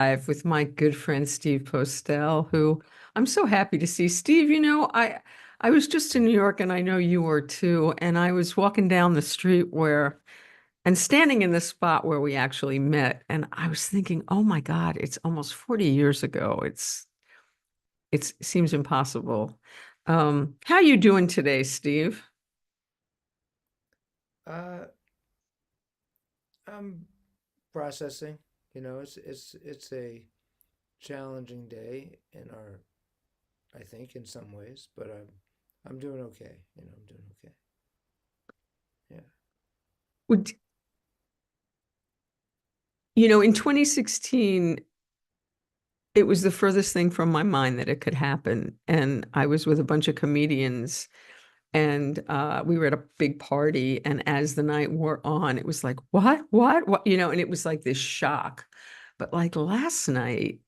Live with my good friend Steve Postell, who I'm so happy to see. Steve, I was just in New York and I know you were too. And I was walking down the street and standing in the spot where we actually met. And I was thinking, oh my God, it's almost 40 years ago. It seems impossible. How you doing today, Steve? Uh, I'm processing. It's a challenging day in our, I think, in some ways, but I'm doing okay. I'm doing okay. Yeah. Would, in 2016, it was the furthest thing from my mind that it could happen. And I was with a bunch of comedians and we were at a big party. And as the night wore on, it was like, what? And it was like this shock. But like last night,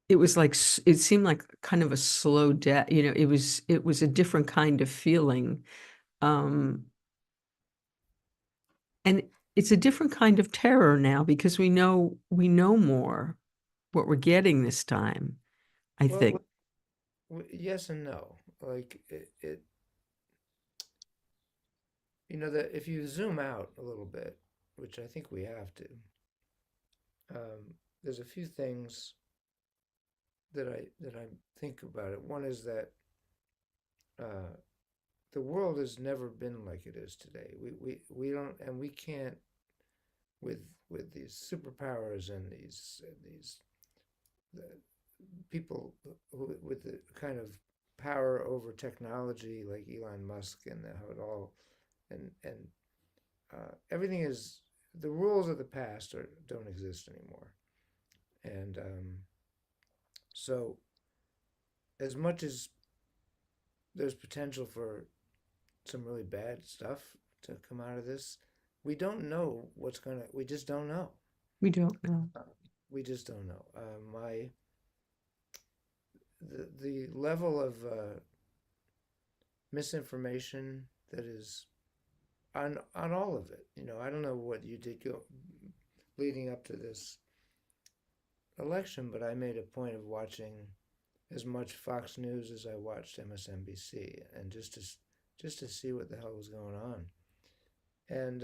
it was like, it seemed like kind of a slow death. It was a different kind of feeling. Um, and it's a different kind of terror now because we know more what we're getting this time, I Well, think. yes and no. Like that if you zoom out a little bit, which I think we have to, there's a few things that I think about it. One is that uh, the world has never been like it is today. We don't, and we can't with these superpowers and these the people with the kind of power over technology like Elon Musk and how it all and everything is the rules of the past don't exist anymore. And so as much as there's potential for some really bad stuff to come out of this, we don't know we just don't know. We don't know. Uh, we just don't know. The level of misinformation that is on all of it. I don't know what you did go leading up to this election, but I made a point of watching as much Fox News as I watched MSNBC, and just to see what the hell was going on. And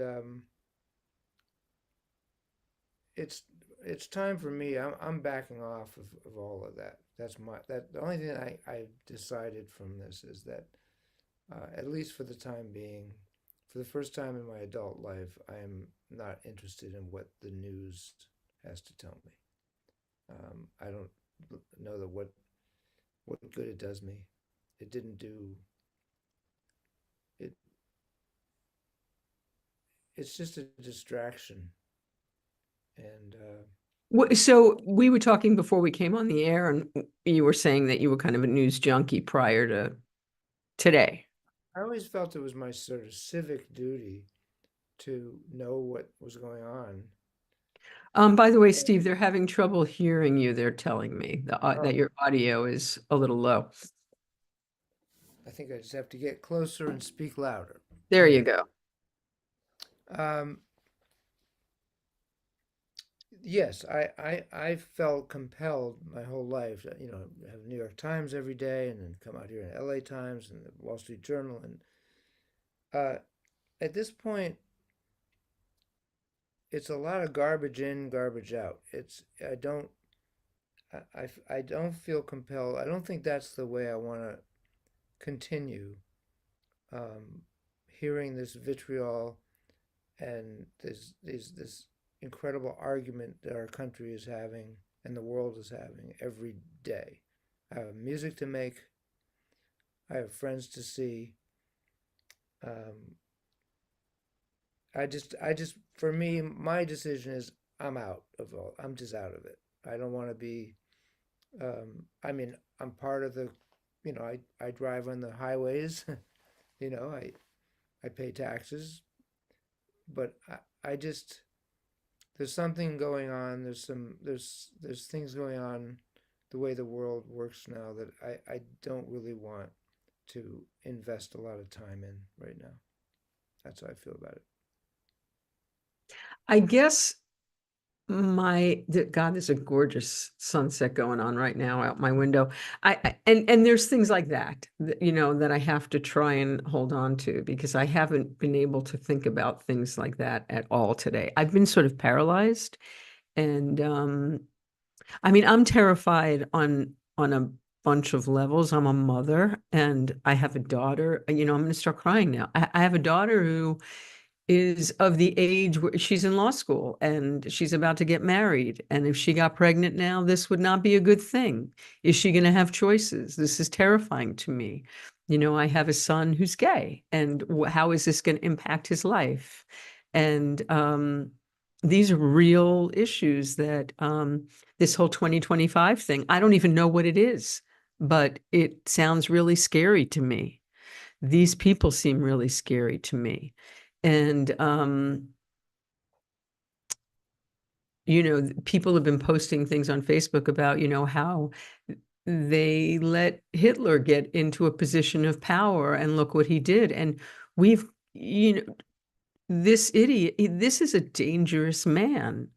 it's it's time for me. I'm backing off of all of that. The only thing I decided from this is that at least for the time being, for the first time in my adult life, I am not interested in what the news has to tell me. I don't know that what good it does me. It didn't do it. It's just a distraction, and So we were talking before we came on the air, and you were saying that you were kind of a news junkie prior to today. I always felt it was my sort of civic duty to know what was going on. By the way, Steve, they're having trouble hearing you. They're telling me that Oh, your audio is a little low. I think I just have to get closer and speak louder. There you go. Um, yes, I felt compelled my whole life, have New York Times every day and then come out here in LA Times and the Wall Street Journal. And uh, at this point, it's a lot of garbage in, garbage out. I don't feel compelled. I don't think that's the way I want to continue um, hearing this vitriol and this incredible argument that our country is having and the world is having every day. I have music to make. I have friends to see. Um, for me, my decision is I'm out of all. I'm just out of it. I don't want to be. I mean, I'm part of the. I drive on the highways. you know, I I pay taxes, but I just there's something going on. There's things going on the way the world works now that I don't really want to invest a lot of time in right now. That's how I feel about it. I guess God, there's a gorgeous sunset going on right now out my window. And there's things like that, that I have to try and hold on to because I haven't been able to think about things like that at all today. I've been sort of paralyzed, and I mean, I'm terrified on a bunch of levels. I'm a mother and I have a daughter. I'm going to start crying now. I have a daughter who is of the age where she's in law school and she's about to get married. And if she got pregnant now, this would not be a good thing. Is she going to have choices? This is terrifying to me. I have a son who's gay, and how is this going to impact his life? And these are real issues that this whole 2025 thing, I don't even know what it is, but it sounds really scary to me. These people seem really scary to me. And, people have been posting things on Facebook about, how they let Hitler get into a position of power and look what he did. And we've, this idiot, this is a dangerous man.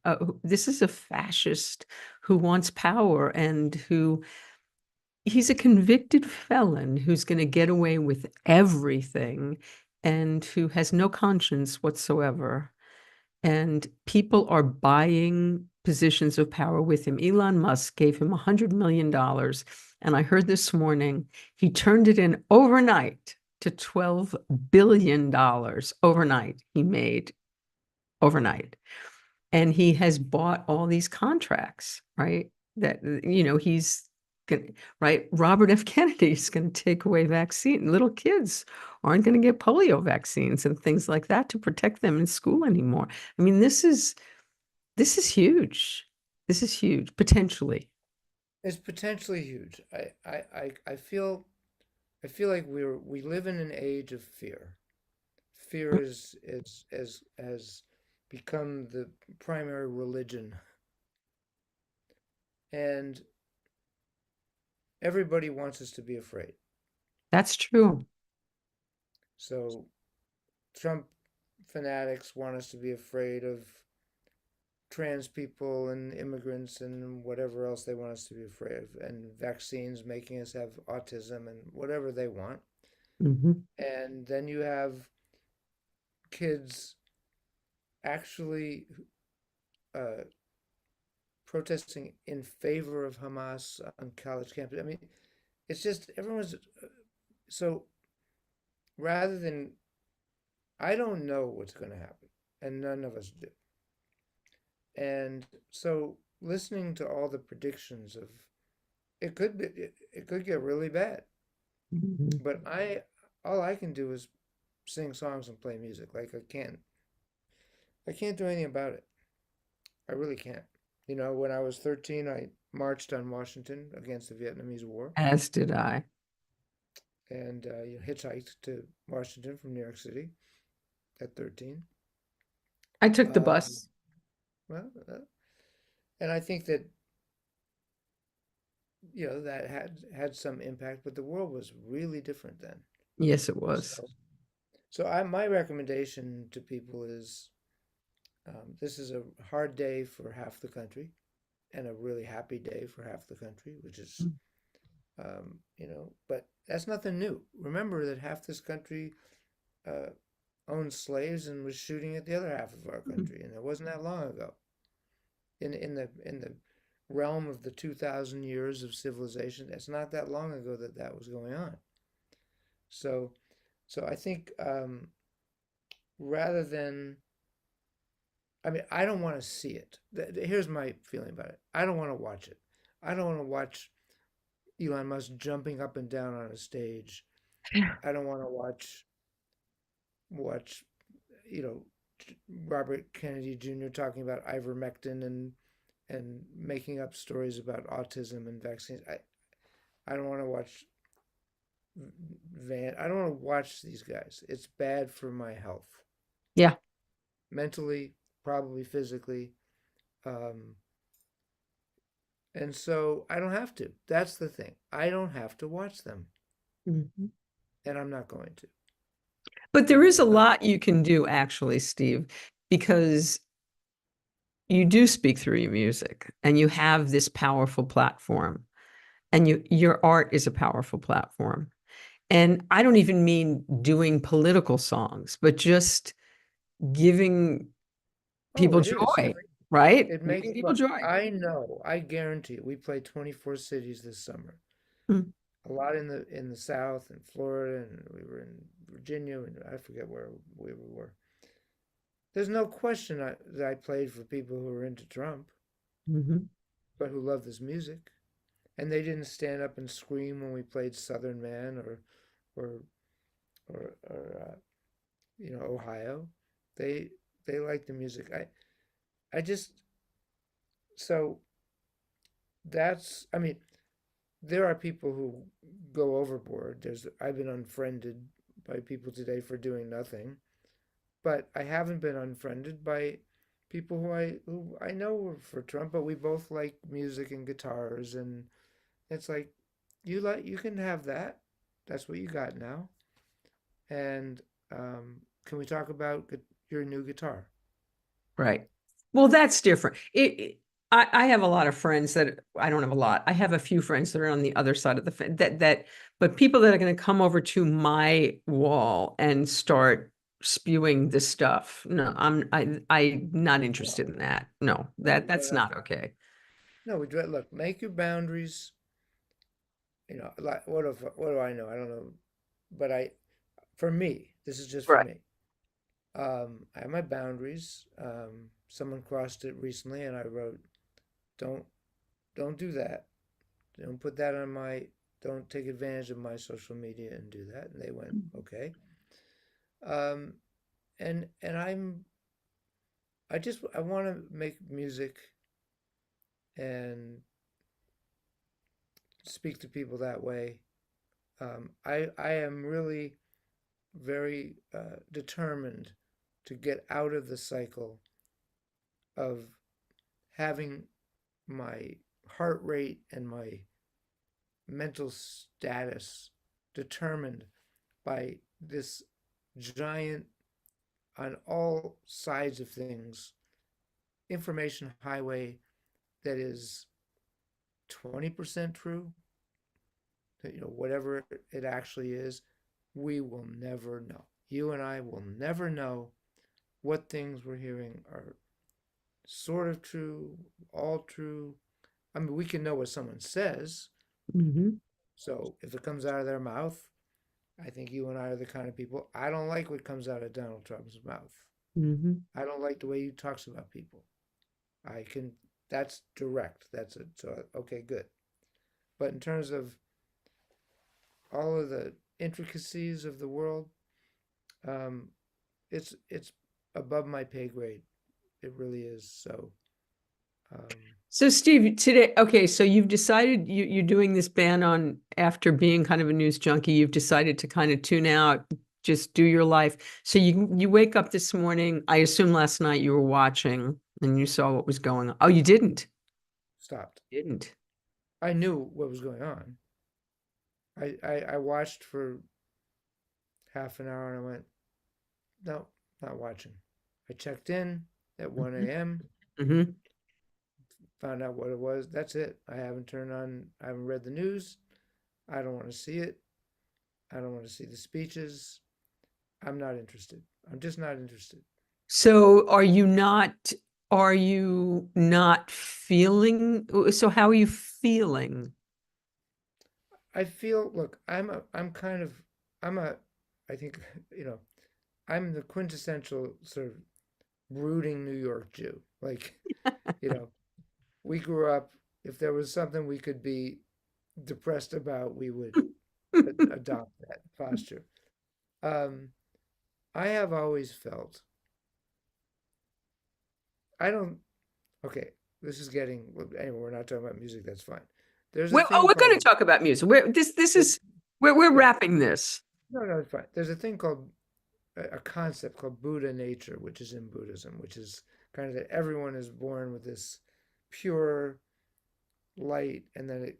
This is a fascist who wants power and he's a convicted felon who's going to get away with everything and who has no conscience whatsoever. And people are buying positions of power with him. Elon Musk gave him $100 million. And I heard this morning he turned it in overnight to $12 billion overnight. He made overnight. And he has bought all these contracts, right? That, he's going right. Robert F. Kennedy is going to take away vaccine. Little kids aren't going to get polio vaccines and things like that to protect them in school anymore. I mean, this is huge. This is huge, potentially. It's potentially huge. I feel like we live in an age of fear. Fear is has become the primary religion, and everybody wants us to be afraid. That's true. So Trump fanatics want us to be afraid of trans people and immigrants and whatever else they want us to be afraid of, and vaccines making us have autism and whatever they want. Mhm. And then you have kids actually uh, protesting in favor of Hamas on college campus. I mean, it's just everyone's so rather than I don't know what's going to happen, and none of us do. And so listening to all the predictions of it could get really bad. Mhm. But I all I can do is sing songs and play music. Like I can't do anything about it. I really can't. When I was 13, I marched on Washington against the Vietnamese War As did I. and hitchhiked to Washington from New York City at 13. I took the Um, bus. well, and I think that that had some impact, but the world was really different then. Yes, it was. So, so my recommendation to people is this is a hard day for half the country and a really happy day for half the country, which is but that's nothing new. Remember that half this country uh, owned slaves and was shooting at the other half of our Mhm. country, and it wasn't that long ago. In the realm of the 2,000 years of civilization, it's not that long ago that that was going on. So, so I think rather than, I mean, I don't want to see it. Here's my feeling about it. I don't want to watch it. I don't want to watch Elon Musk jumping up and down on a stage. I don't want to watch you know Robert Kennedy Jr. talking about ivermectin and making up stories about autism and vaccines. I don't want to watch Van. I don't want to watch these guys. It's bad for my health, Yeah. mentally, probably physically, um, and so I don't have to. That's the thing. I don't have to watch them, Mhm. and I'm not going to. But there is a Uh, lot you can do, actually, Steve, because you do speak through your music, and you have this powerful platform, and your art is a powerful platform. And I don't even mean doing political songs, but just giving Oh, people it is. joy, right? It makes, Giving people look, joy. I know, I guarantee it. We played 24 cities this summer. Mm. A lot in the South and Florida, and we were in Virginia, and I forget where we were. There's no question that I played for people who were into Trump, Mhm. but who love this music. And they didn't stand up and scream when we played Southern Man or or Ohio. They they like the music. I just so I mean, there are people who go overboard. I've been unfriended by people today for doing nothing, but I haven't been unfriended by people who I know were for Trump, but we both like music and guitars, and it's like you can have that. That's what you got now. And can we talk about your new guitar? Right. Well, that's different. I have a lot of friends that I don't have a lot. I have a few friends that are on the other side of the fence but people that are going to come over to my wall and start spewing this stuff. No, I'm not interested in that. No, No, we don't that's have not to. okay. No, we do it. Look, make your boundaries. Like what do I know? I don't know, but for me, this is just for Right. me. I have my boundaries. Someone crossed it recently, and I wrote, "Don't don't do that. Don't put that on my. Don't take advantage of my social media and do that." And they went, "Okay." Um, and I want to make music and speak to people that way. I am really very determined to get out of the cycle of having my heart rate and my mental status determined by this giant, on all sides of things, information highway that is 20% true, whatever it actually is, we will never know. You and I will never know what things we're hearing are sort of true, all true. I mean, we can know what someone says. Hmm. So if it comes out of their mouth, I think you and I are the kind of people. I don't like what comes out of Donald Trump's mouth. Hmm. I don't like the way he talks about people. I can, that's direct. That's it. So, okay, good. But in terms of all of the intricacies of the world, um, it's above my pay grade. It really is. So, um, So Steve, today, okay, so you've decided you're doing this ban on after being kind of a news junkie. You've decided to kind of tune out, just do your life. So you wake up this morning. I assume last night you were watching and you saw what was going on. Oh, you didn't? stopped. Didn't. I knew what was going on. I watched for half an hour and I went, no, not watching. I checked in at 1 a.m., Mm-hmm. found out what it was. That's it. I haven't read the news. I don't want to see it. I don't want to see the speeches. I'm not interested. I'm just not interested. So are you not feeling, so how are you feeling? I feel, look, I'm kind of, I'm a, I think, you know, I'm the quintessential sort of brooding New York Jew. Like, you know, we grew up, if there was something we could be depressed about, we would adopt that posture. Um, I have always felt, I don't, okay, this is getting, anyway, we're not talking about music, that's fine. There's a thing We're going to called, talk about music. This there's, is we're yeah, wrapping this. no, it's fine. There's a thing called, a concept called Buddha nature, which is in Buddhism, which is kind of that everyone is born with this pure light, and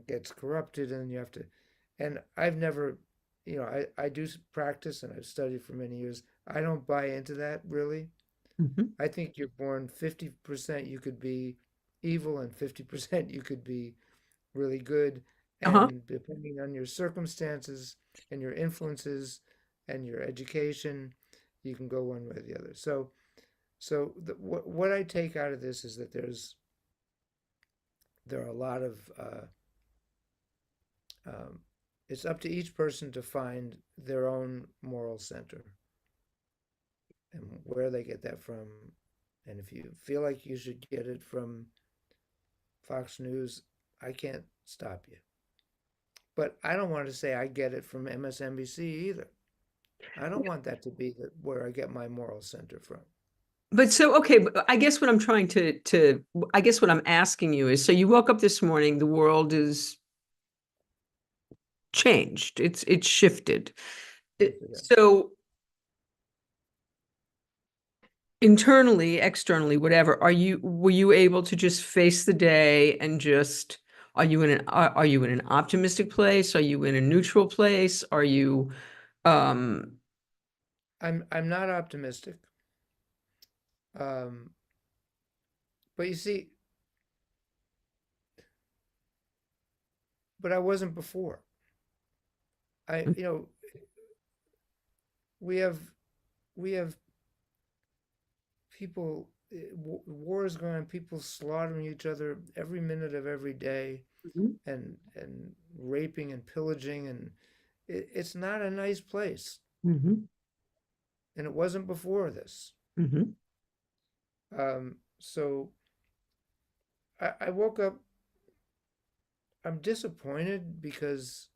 gets corrupted, and you have to. And I've never, I do practice, and I've studied for many years. I don't buy into that really. Mhm. I think you're born 50% you could be evil and 50% you could be really good. Uh-huh. And depending on your circumstances and your influences and your education, you can go one way or the other. What I take out of this is that there are a lot of um, it's up to each person to find their own moral center and where they get that from. And if you feel like you should get it from Fox News, I can't stop you. But I don't want to say I get it from MSNBC either. I don't want that to be where I get my moral center from. But so, okay, but I guess what I'm trying I guess what I'm asking you is, so you woke up this morning, the world is changed. It's shifted. Yeah. So internally, externally, whatever, were you able to just face the day and just, are you in an optimistic place? Are you in a neutral place? Are you, um, I'm not optimistic. Um, but you see, but I wasn't before. You know, we have we have people, war is going on, people slaughtering each other every minute of every day, Mhm. and raping and pillaging, and it's not a nice place. Mhm. And it wasn't before this. Mhm. So I woke up, I'm disappointed because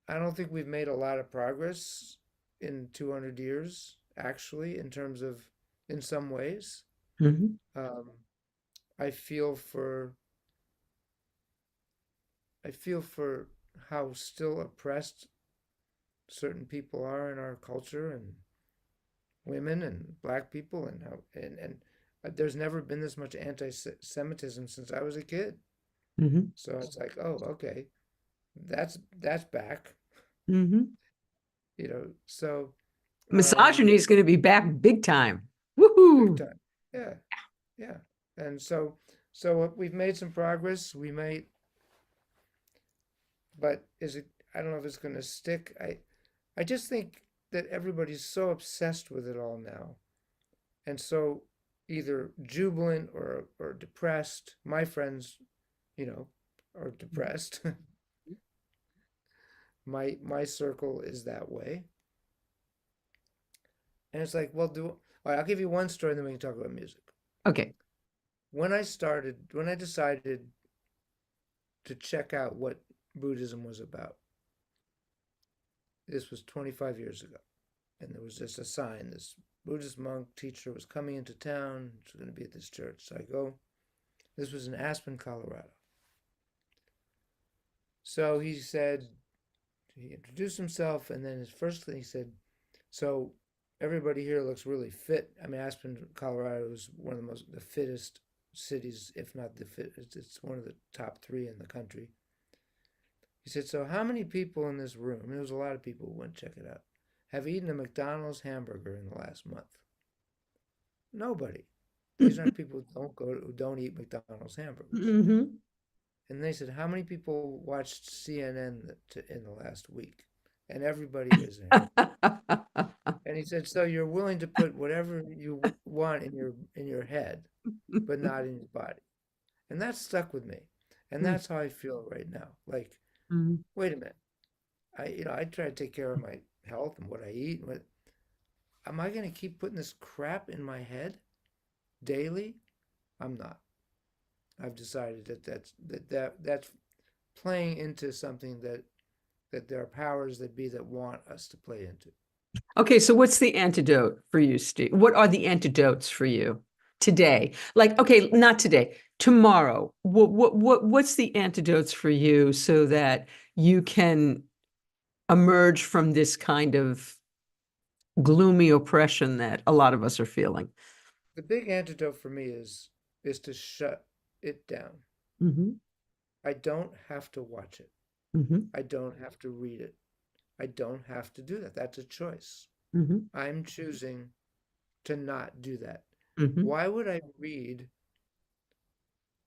I don't think we've made a lot of progress in 200 years, actually, in some ways. Mhm. Um, I feel for, I feel for how still oppressed certain people are in our culture, and women and black people, and there's never been this much anti-Semitism since I was a kid. Mhm. So it's like, oh, okay, that's back, Mhm. So Misogyny is going to be back big time. big Woohoo. time, yeah, yeah. And so we've made some progress. But is it? I don't know if it's going to stick. I just think that everybody's so obsessed with it all now, and so either jubilant or depressed. My friends, you know, are depressed. My circle is that way, and it's like, well, all right, I'll give you one story, and then we can talk about music. Okay. When I decided to check out what Buddhism was about, this was 25 years ago, and there was just a sign. This Buddhist monk teacher was coming into town. He was going to be at this church. So I go. This was in Aspen, Colorado. So he introduced himself, and then his first thing he said, "So everybody here looks really fit." I mean, Aspen, Colorado is one of the fittest cities, if not the fittest. It's one of the top three in the country. He said, "So how many people in this room?" And there was a lot of people who went to check it out. "Have eaten a McDonald's hamburger in the last month?" Nobody. These aren't people who don't eat McDonald's hamburgers. Mhm. And they said, "How many people watched CNN in the last week?" And everybody raised their hand. And he said, "So you're willing to put whatever you want in your head, but not in your body." And that stuck with me. And that's how I feel right now. Like, Mhm. wait a minute. I try to take care of my health and what I eat. Am I going to keep putting this crap in my head daily? I'm not. I've decided that's playing into something that there are powers that be that want us to play into. Okay, so what's the antidote for you, Steve? What are the antidotes for you today? Like, okay, not today, tomorrow. What's the antidotes for you so that you can emerge from this kind of gloomy oppression that a lot of us are feeling? The big antidote for me is to shut it down. Hmm. I don't have to watch it. Hmm. I don't have to read it. I don't have to do that. That's a choice. Hmm. I'm choosing to not do that. Hmm. Why would I read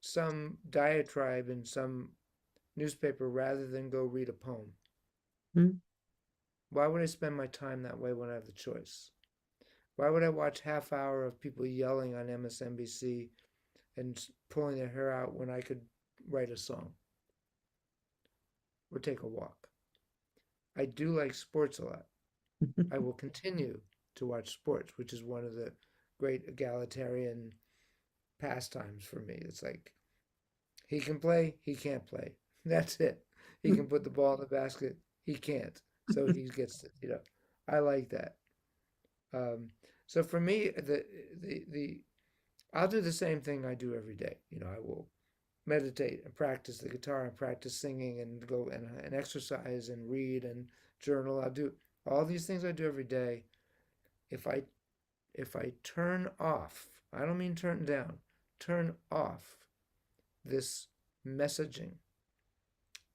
some diatribe in some newspaper rather than go read a poem? Why would I spend my time that way when I have the choice? Why would I watch half hour of people yelling on MSNBC and pulling their hair out when I could write a song or take a walk? I do like sports a lot. I will continue to watch sports, which is one of the great egalitarian pastimes for me. It's like he can play, he can't play. That's it. He can put the ball in the basket, he can't. So he gets to, I like that. Um, so for me, the I'll do the same thing I do every day. I will meditate and practice the guitar and practice singing and go and exercise and read and journal. I'll do all these things I do every day. If I if I turn off, I don't mean turn down, turn off this messaging.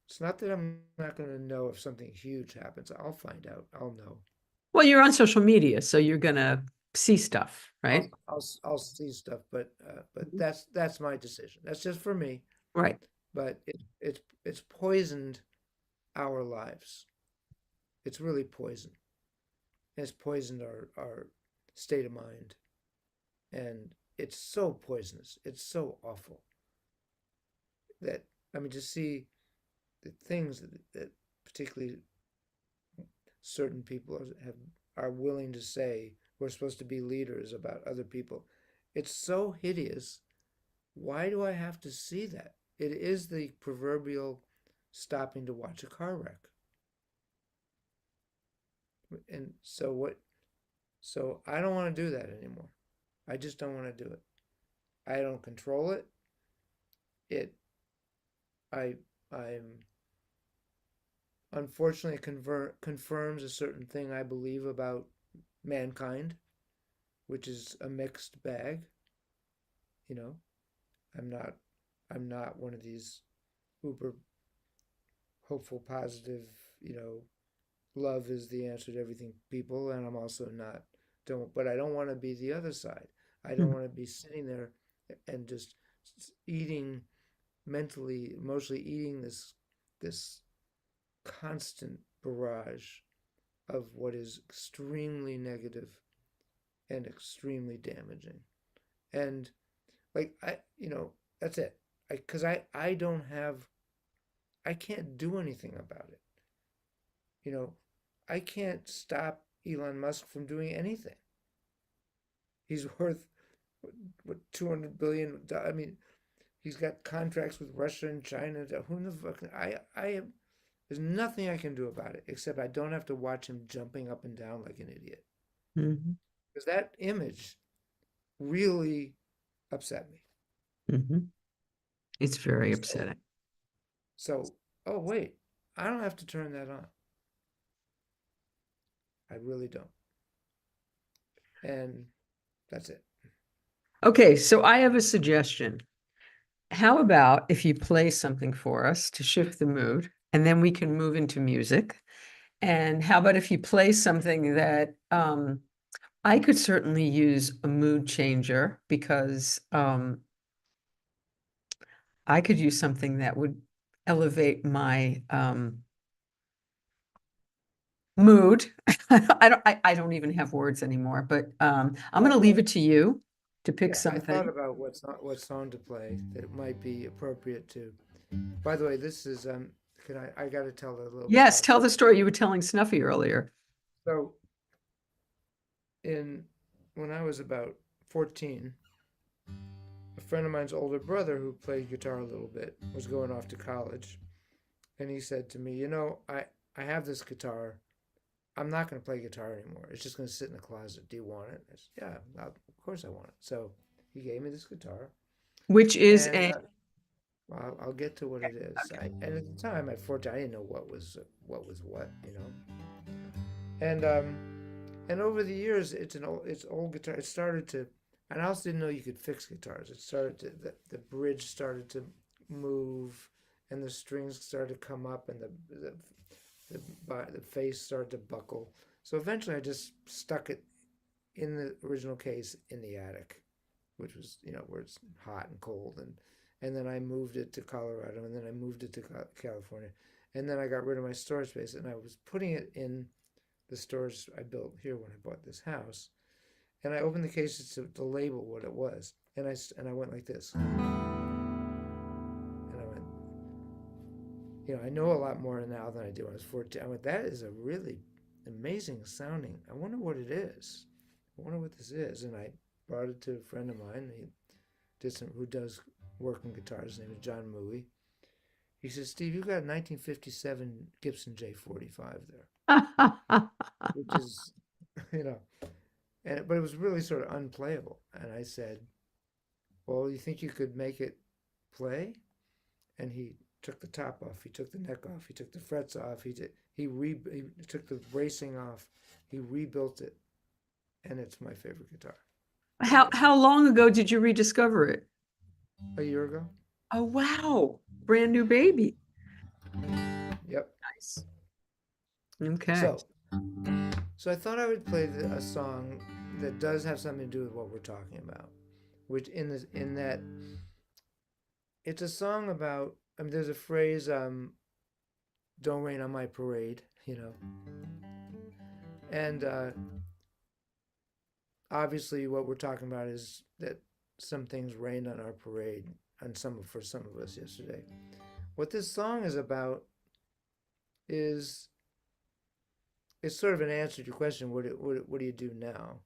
It's not that I'm not going to know if something huge happens. I'll find out. I'll know. Well, you're on social media, so you're gonna see stuff, right? I'll see stuff, but that's my decision. That's just for me. Right. But it's poisoned our lives. It's really poison. It's poisoned our state of mind, and it's so poisonous. It's so awful that I mean to see the things that particularly certain people are willing to say we're supposed to be leaders about other people. It's so hideous. Why do I have to see that? It is the proverbial stopping to watch a car wreck. And so what? So I don't want to do that anymore. I just don't want to do it. I don't control it. It I I'm unfortunately confirms a certain thing I believe about mankind, which is a mixed bag. You know, I'm not I'm not one of these uber hopeful, positive, love is the answer to everything people, and I'm also not don't but I don't want to be the other side. I don't want to be sitting there and just eating mentally, emotionally eating this constant barrage of what is extremely negative and extremely damaging. And like that's it. Because I don't have I can't do anything about it. You know, I can't stop Elon Musk from doing anything. He's worth what 200 billion. I mean, he's got contracts with Russia and China. Who the fuck? I am. There's nothing I can do about it except I don't have to watch him jumping up and down like an idiot. Hmm. Because that image really upset me. Hmm. It's very So upsetting. so oh wait, I don't have to turn that on. I really don't. And that's it. Okay, so I have a suggestion. How about if you play something for us to shift the mood, and then we can move into music? And how about if you play something that I could certainly use a mood changer because I could use something that would elevate my mood. I don't even have words anymore, but I'm going to leave it to you to pick Yeah, I thought something. about what song to play that it might be appropriate to. By the way, this is can I got to tell a little Yes, tell the backstory. story you were telling Snuffy earlier. So in when I was about 14, a friend of mine's older brother who played guitar a little bit was going off to college, and he said to me, I have this guitar. I'm not going to play guitar anymore. It's just going to sit in the closet. Do you want it?" I said, "Yeah, of course I want it." So he gave me this guitar, Which is and a I'll get to what it is. And at the time at 14, I didn't know what was what. And and over the years, it's old guitar. It started to, and I also didn't know you could fix guitars. It started to the bridge started to move, and the strings started to come up, and the face started to buckle. So eventually, I just stuck it in the original case in the attic, which was, where it's hot and cold, and then I moved it to Colorado, and then I moved it to California, and then I got rid of my storage space, and I was putting it in the storage I built here when I bought this house, and I opened the cases to label what it was, and I went like this, and I went, I know a lot more now than I did when I was 14. I went, that is a really amazing sounding. I wonder what it is. I wonder what this is, and I brought it to a friend of mine. Who does work on guitars. His name is John Mooey. He says, Steve, you got a 1957 Gibson J45 there, which is, but it was really sort of unplayable. And I said, well, you think you could make it play? And he took the top off, he took the neck off, he took the frets off, he took the bracing off, he rebuilt it, and it's my favorite guitar. How long ago did you rediscover it? A year ago. Oh, wow. Brand new baby. Yep. Nice. Okay. So I thought I would play a song that does have something to do with what we're talking about, which in that it's a song about, there's a phrase, don't rain on my parade, and obviously what we're talking about is that some things rained on our parade, and for some of us yesterday. What this song is about is, it's sort of an answer to your question, what do you do now?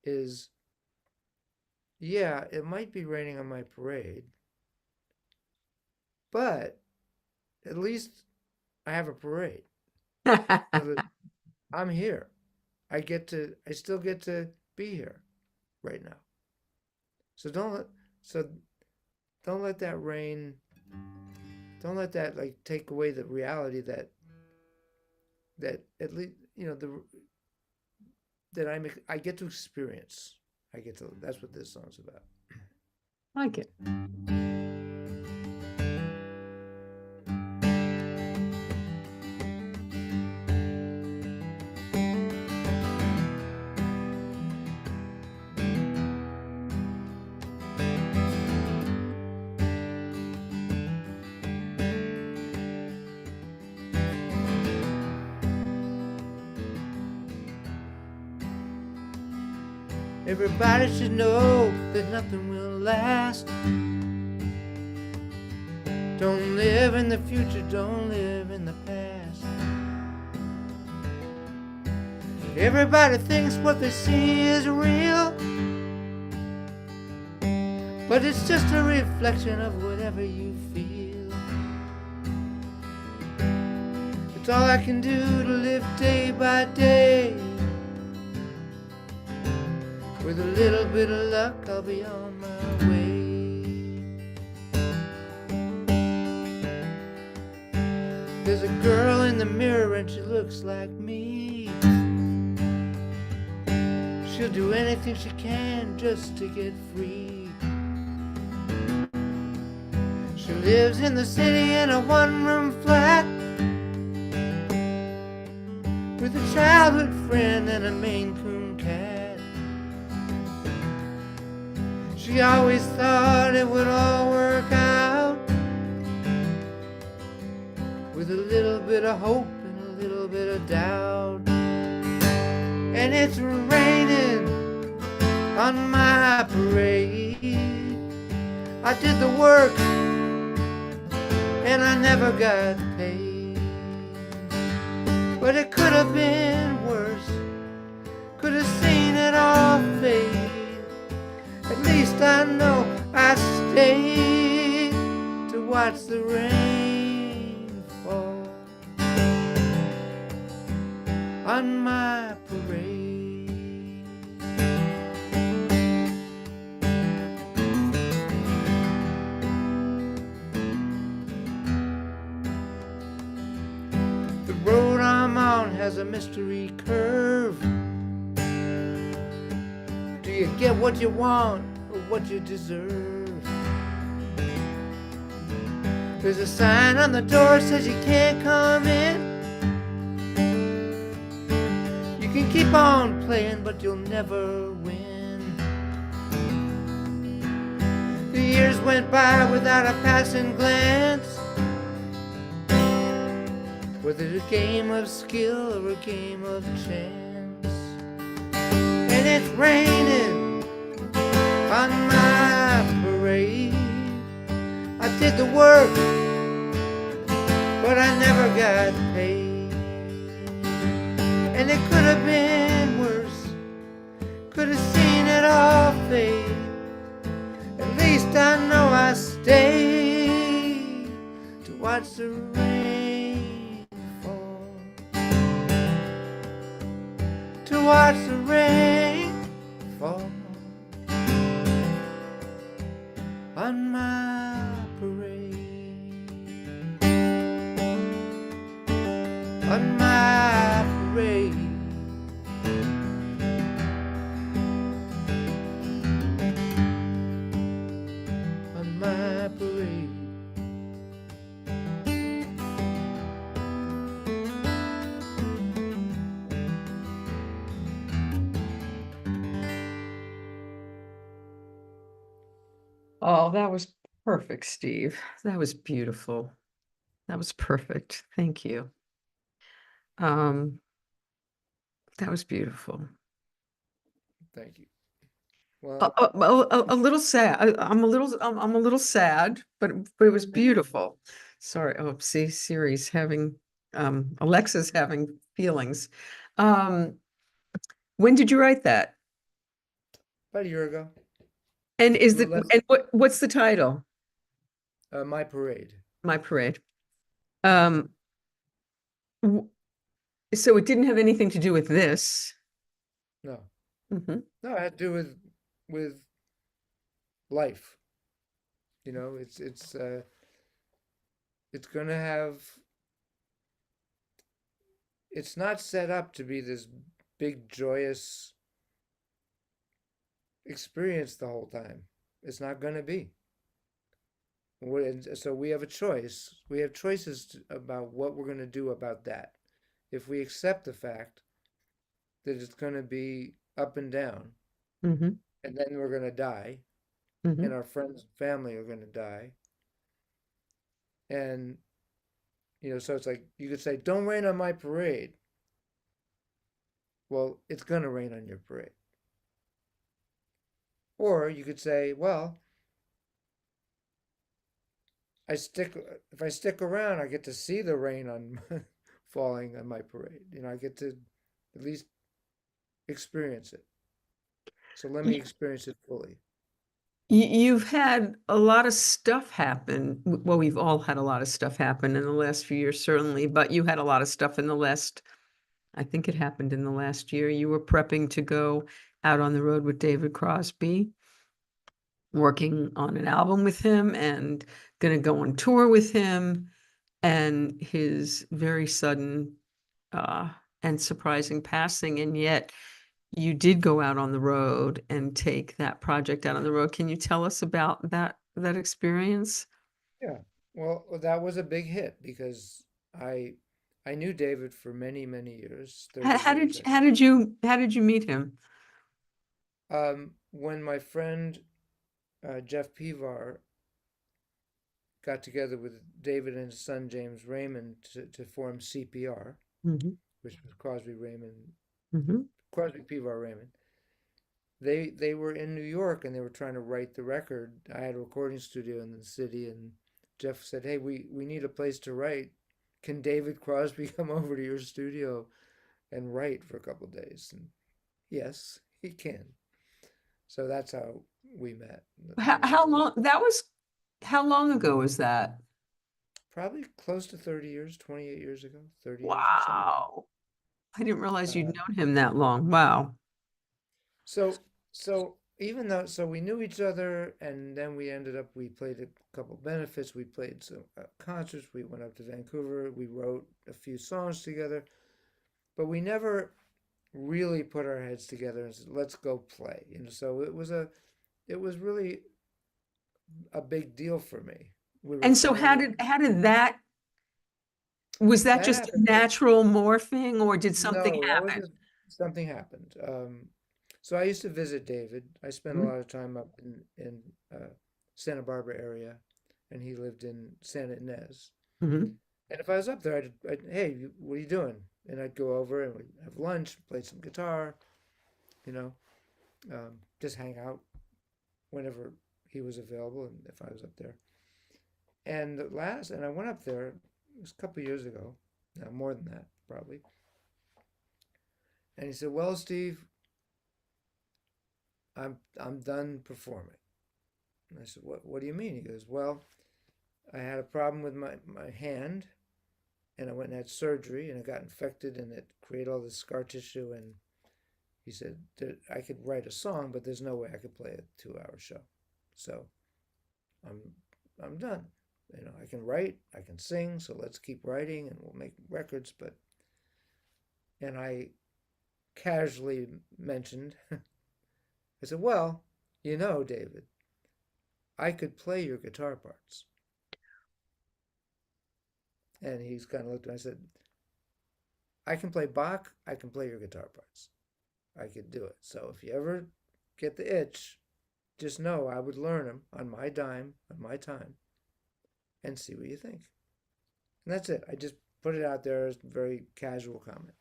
Is, yeah, it might be raining on my parade, but at least I have a parade. I'm here. I still get to be here right now. So don't let that rain, don't let that take away the reality that at least, that I get to experience. That's what this song's about. I like it. Everybody should know that nothing will last. Don't live in the future, don't live in the past. Everybody thinks what they see is real, but it's just a reflection of whatever you feel. It's all I can do to live day by day. With a little bit of luck, I'll be on my way. There's a girl in the mirror and she looks like me. She'll do anything she can just to get free. She lives in the city in a one-room flat with a childhood friend and a Maine Coon cat. She always thought it would all work out, with a little bit of hope and a little bit of doubt. And it's raining on my parade. I did the work and I never got paid, but it could have been worse, could have seen it all fade. At least I know I stayed to watch the rain fall on my parade. The road I'm on has a mystery curve. Do you get what you want or what you deserve? There's a sign on the door says you can't come in. You can keep on playing, but you'll never win. The years went by without a passing glance. Was it a game of skill or a game of chance? And it's raining on my parade. I did the work, but I never got paid. And it could have been worse, could have seen it all fade. At least I know I stayed to watch the rain fall, to watch the rain fall on my parade, on my parade. On my parade. Oh, that was perfect, Steve. That was beautiful. That was perfect. Thank you. That was beautiful. Thank you. A, Well, a little sad. I'm a little sad, but it was beautiful. Sorry. Oh, see, Siri's having, Alexa's having feelings. Um, when did you write that? about a year ago, And a little less. and what's the title? My parade. My Parade. Um, w- so it didn't have anything to do with this. No, Mhm. no, it had to do with life. You know, it's gonna have. It's not set up to be this big joyous experience the whole time. It's not gonna be. So we have a choice. We have choices about what we're gonna do about that. If we accept the fact that it's gonna be up and down, Mhm. and then we're gonna die, and Mhm. our friends and family are gonna die, and so it's like you could say, "Don't rain on my parade." Well, it's gonna rain on your parade. Or you could say, "Well, I stick if I stick around, I get to see the rain on falling on my parade. I get to at least experience it. So let me experience it fully." You've had a lot of stuff happen. Well, we've all had a lot of stuff happen in the last few years, certainly, but you had a lot of stuff in the last, I think it happened in the last year. You were prepping to go out on the road with David Crosby, working on an album with him and going to go on tour with him. And his very sudden uh, and surprising passing. And yet you did go out on the road and take that project out on the road. Can you tell us about that experience? Yeah. Well, that was a big hit because I I knew David for many, many years, 30 years, I think. How did you meet him? When my friend Jeff Pevar got together with David and his son James Raymond to form CPR, Hmm. which was Crosby Raymond, Hmm. Crosby Pevar Raymond. They were in New York and they were trying to write the record. I had a recording studio in the city, and Jeff said, "Hey, we need a place to write. Can David Crosby come over to your studio and write for a couple of days?" And yes, he can. So that's how we met. That was How long that was? How long ago was that? probably close to 30 years, 28 years ago, 30 years, something like Wow. I didn't realize that. you'd known him that long. Wow. So even though we knew each other, and then we played a couple benefits, we played some concerts, we went up to Vancouver, we wrote a few songs together, but we never really put our heads together and said, "Let's go play." So it was really a big deal for me. We were And so finally how did that was that that just a happened. natural morphing or did something No, that was happen? something happened. So I used to visit David. I spent a Mhm. lot of time up in Santa Barbara area, and he lived in Santa Ynez. Mhm. And if I was up there, hey, what are you doing? And I'd go over and we'd have lunch, play some guitar, you know, just hang out whenever he was available, and if I was up there. And I went up there, it was a couple of years ago, no, more than that, probably. And he said, "Well, Steve, I'm done performing." And I said, "What do you mean?" He goes, "Well, I had a problem with my hand, and I went and had surgery, and it got infected, and it created all this scar tissue. And he said that I could write a song, but there's no way I could play a 2 hour show. So I'm I'm done. I can write, I can sing, so let's keep writing, and we'll make records." And I casually mentioned, I said, "Well, David, I could play your guitar parts." And he's kind of looked at me. I said, "I can play Bach. I can play your guitar parts. I could do it. So if you ever get the itch, just know I would learn them on my dime, on my time, and see what you think." And that's it. I just put it out there as a very casual comment.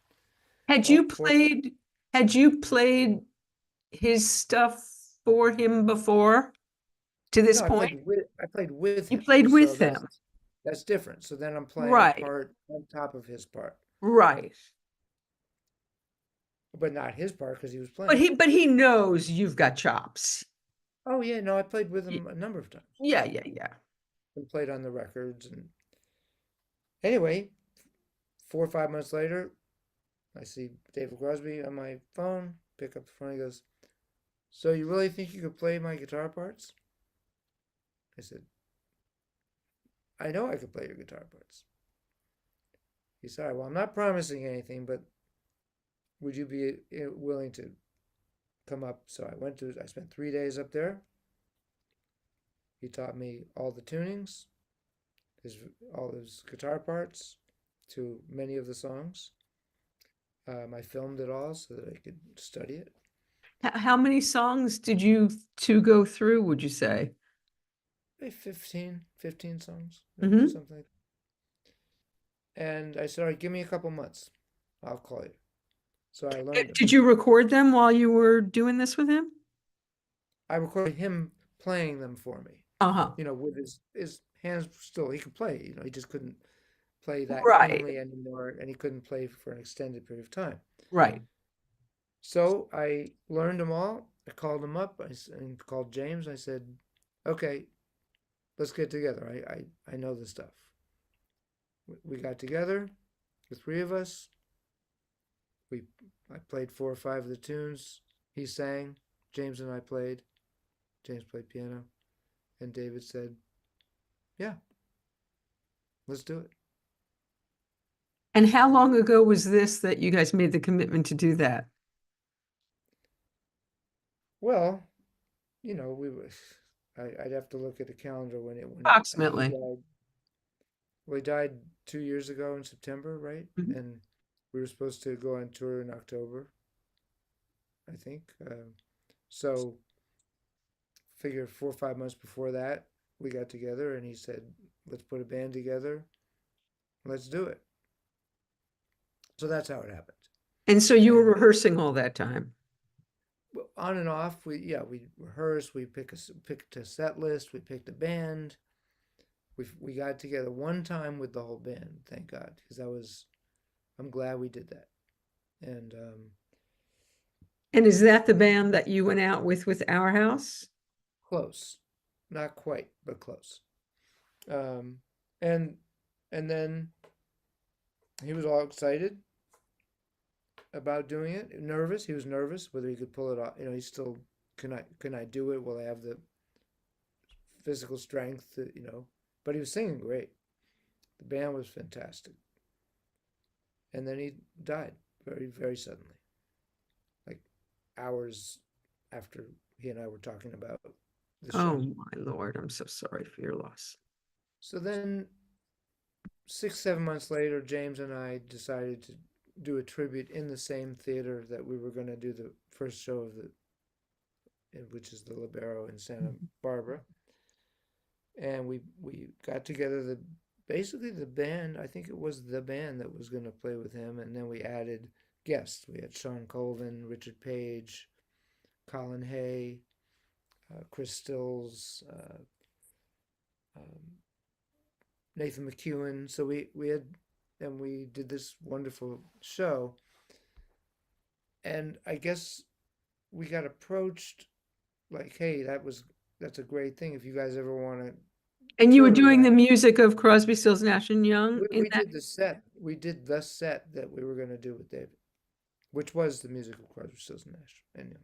Had Well, you played, had you played his stuff for him before to this no, point? I played with You him. played So with him. that's different. So then I'm playing a Right, part on top of his part, right. but not his part because he was But playing it. he knows you've got chops. Oh yeah, no, I played with Y- him a number of times Yeah, yeah, yeah. and played on the records. And anyway, 4 or 5 months later, I see David Crosby on my phone, pick up the phone. He goes, "So you really think you could play my guitar parts?" I said, "I know I could play your guitar parts." He said, "All right, well, I'm not promising anything, but would you be willing to come up?" So I spent 3 days up there. He taught me all the tunings, his all his guitar parts to many of the songs. I filmed it all so that I could study it. How many songs did you two go through, would you say? Maybe 15 songs, maybe Hmm. something like that. And I said, "All right, give me a couple months. I'll call you." So I learned them. Did you record them while you were doing this with him? I recorded him playing them for me, Uh-huh. with his hands still. He could play, he just couldn't play that Right, cleanly anymore, and he couldn't play for an extended period of time. right. So I learned them all. I called him up and called James. I said, "Okay, let's get together. I know the stuff." We got together, the three of us. We I played 4 or 5 of the tunes. He sang. James and I played. James played piano, and David said, "Yeah, let's do it." And how long ago was this that you guys made the commitment to do that? Well, we were. I'd have to look at the calendar when he Approximately. died. Well, he died 2 years ago in September, right? Mhm. And we were supposed to go on tour in October, I think. So figure 4 or 5 months before that, we got together, and he said, "Let's put a band together. Let's do it." So that's how it happened. And so you were And rehearsing all that time. on and off, we rehearsed. We picked a set list. We picked a band. We got together one time with the whole band, thank God, because I'm glad we did that. And And is that the band that you went out with Our House? close, not quite, but close. Um, and and then he was all excited about doing it. Nervous, he was nervous whether he could pull it off. He's still, can I do it? Will I have the physical strength to. But he was singing great. The band was fantastic. And then he died very, very suddenly, like hours after he and I were talking about the show. Oh my Lord, I'm so sorry for your loss. So then 6, 7 months later, James and I decided to do a tribute in the same theater that we were going to do the first show of which is the Libero in Santa Barbara. And we got together basically the band. I think it was the band that was going to play with him, and then we added guests. We had Sean Colvin, Richard Page, Colin Hay, Chris Stills, um, Nathan McEwen. So we had, and we did this wonderful show. And I guess we got approached like, hey, that's a great thing. If you guys ever want to And you were tour with doing us, the music of Crosby, Stills, Nash and Young in we that? did the set. We did the set that we were going to do with David, which was the music of Crosby, Stills, Nash and Young.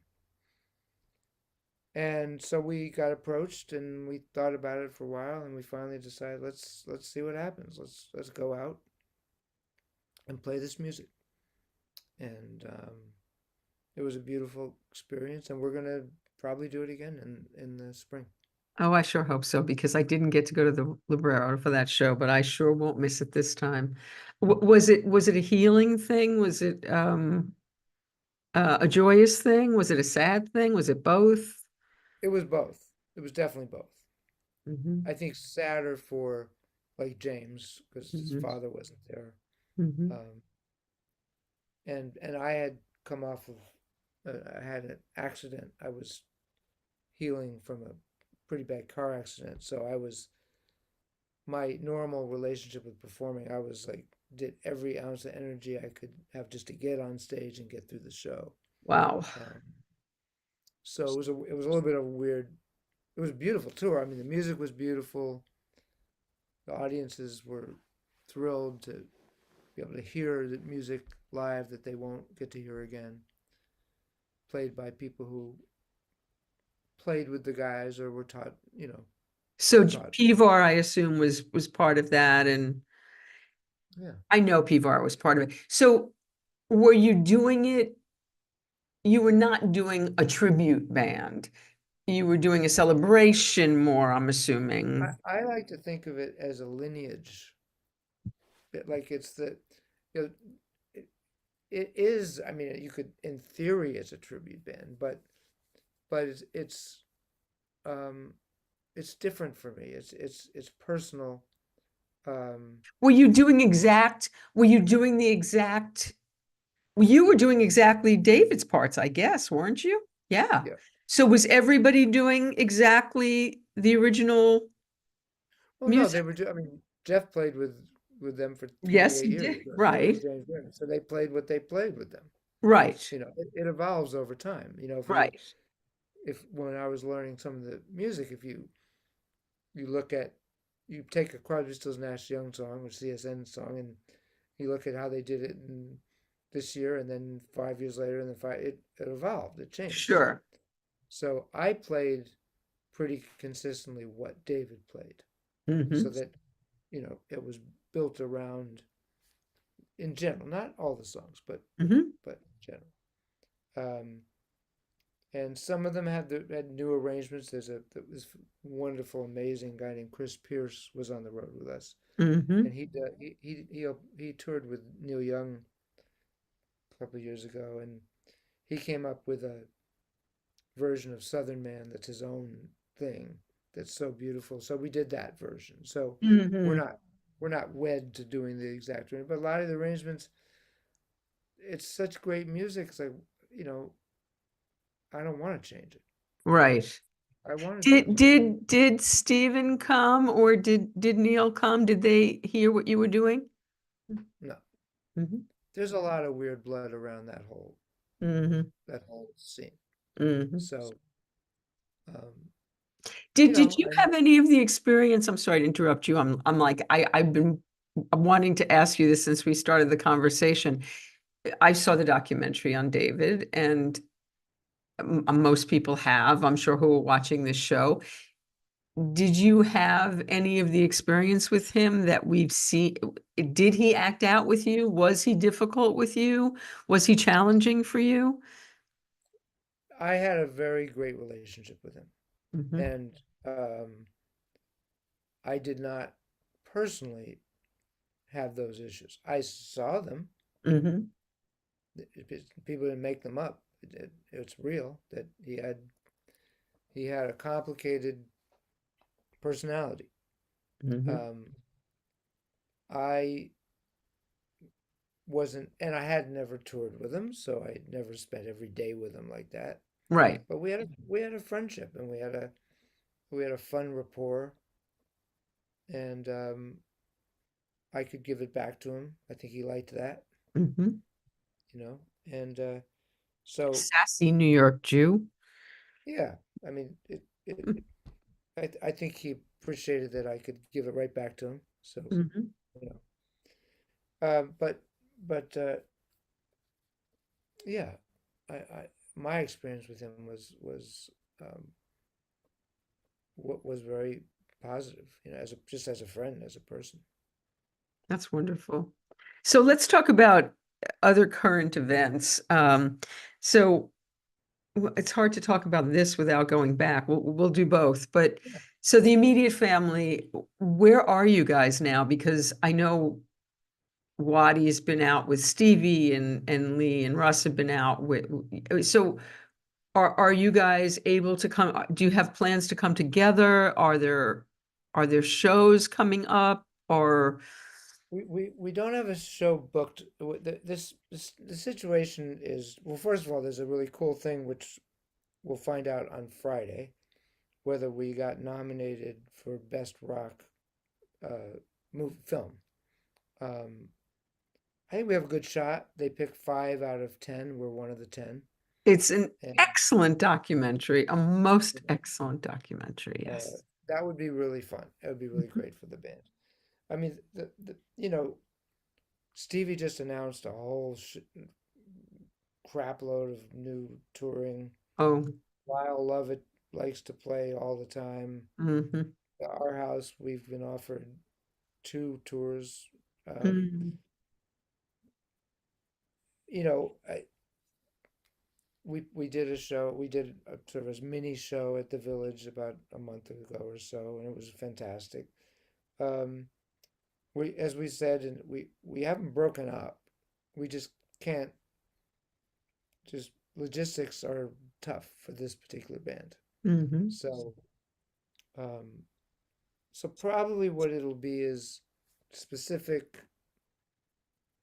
And so we got approached, and we thought about it for a while, and we finally decided let's see what happens. Let's go out and play this music. And it was a beautiful experience, and we're gonna probably do it again in the spring. Oh, I sure hope so, because I didn't get to go to the Librero for that show, but I sure won't miss it this time. Was it a healing thing? Was it a joyous thing? Was it a sad thing? Was it both? It was both. It was definitely both. Hmm. I think sadder for like James because his Hmm. father wasn't there, Hmm. um, and I had come off of I had an accident. I was healing from a pretty bad car accident, so I was my normal relationship with performing. I was like did every ounce of energy I could have just to get on stage and get through the show. Wow. Um, so it was a little bit of a weird. It was a beautiful tour. I mean, the music was beautiful. The audiences were thrilled to be able to hear the music live that they won't get to hear again, played by people who played with the guys or were taught, So taught. Pivar, I assume, was part of that, and Yeah. I know Pivar was part of it. So were you doing it? You were not doing a tribute band. You were doing a celebration more, I'm assuming. I like to think of it as a lineage. Like it's you know, it, it is, I mean, you could, in theory, it's a tribute band, but um, it's different for me. It's personal. Um, Were you doing exact, were you doing the exact, you were doing exactly David's parts, I guess, weren't you? Yeah. yeah. So was everybody doing exactly the original Well, no, music? they were. I mean, Jeff played with them for Yes, 28 he years. did. So Right. did James Brown. So they played what they played with them. Right. It evolves over time. Right. If when I was learning some of the music, if you look at you take a Crosby, Stills, Nash Young song or CSN song, and you look at how they did it in this year, and then 5 years later, and then it evolved, it changed. Sure. So I played pretty consistently what David played, so Hmm. that it was built around in general, not all the songs, Hmm. but in general. Um, and some of them had new arrangements. This wonderful, amazing guy named Chris Pierce was on the road with us, Hmm. and he toured with Neil Young a couple of years ago, and he came up with a version of Southern Man that's his own thing that's so beautiful. So we did that version. So we're Hmm. not we're not wed to doing the exact arrangement, but a lot of the arrangements, it's such great music. It's like, you know, I don't want to change it. Right. I want to do it. Did Stephen come, or did Neil come? Did they hear what you were doing? No. Hmm. There's a lot of weird blood around Hmm. that whole scene. Hmm. So, um, Did you and have any of the experience? I'm sorry to interrupt you. I'm like I've been wanting to ask you this since we started the conversation. I saw the documentary on David, and most people have, I'm sure, who are watching this show. Did you have any of the experience with him that we've seen? Did he act out with you? Was he difficult with you? Was he challenging for you? I had a very great relationship with him. Hmm. And I did not personally have those issues. I saw them. Hmm. People didn't make them up. It's real that he had a complicated personality. Hmm. Um, I wasn't, and I had never toured with him, so I never spent every day with him like that. Right. But we had a friendship, and we had a fun rapport, and I could give it back to him. I think he liked that, Hmm. you know. And so Sassy New York Jew. yeah, I mean, I think he appreciated that I could give it right back to him. So Hmm. you know, but yeah, I my experience with him um, was very positive, as a just as a friend, as a person. That's wonderful. So let's talk about other current events. So it's hard to talk about this without going back. We'll do both. But so the immediate family, where are you guys now? Because I know Wattie's been out with Stevie and Lee and Russ have been out with. So are you guys able to come? Do you have plans to come together? Are there shows coming up or? We don't have a show booked. The situation is, well, first of all, there's a really cool thing which we'll find out on Friday, whether we got nominated for Best Rock movie film. Um, I think we have a good shot. They picked 5 out of 10. We're one of the 10, It's an and excellent documentary, a most excellent documentary, uh, yes. that would be really fun. It would be really Mhm. great for the band. I mean, Stevie just announced a whole crap load of new touring. Oh, Lyle Lovett likes to play all the time. mhm. At our house, we've been offered 2 tours. Um, Mm. you know, I, we did a show. We did a sort of a mini show at the Village about a month ago or so, and it was fantastic. Um, as we said, and we haven't broken up. We just can't. Just logistics are tough for this particular band. Mhm. So, um, so probably what it'll be is specific.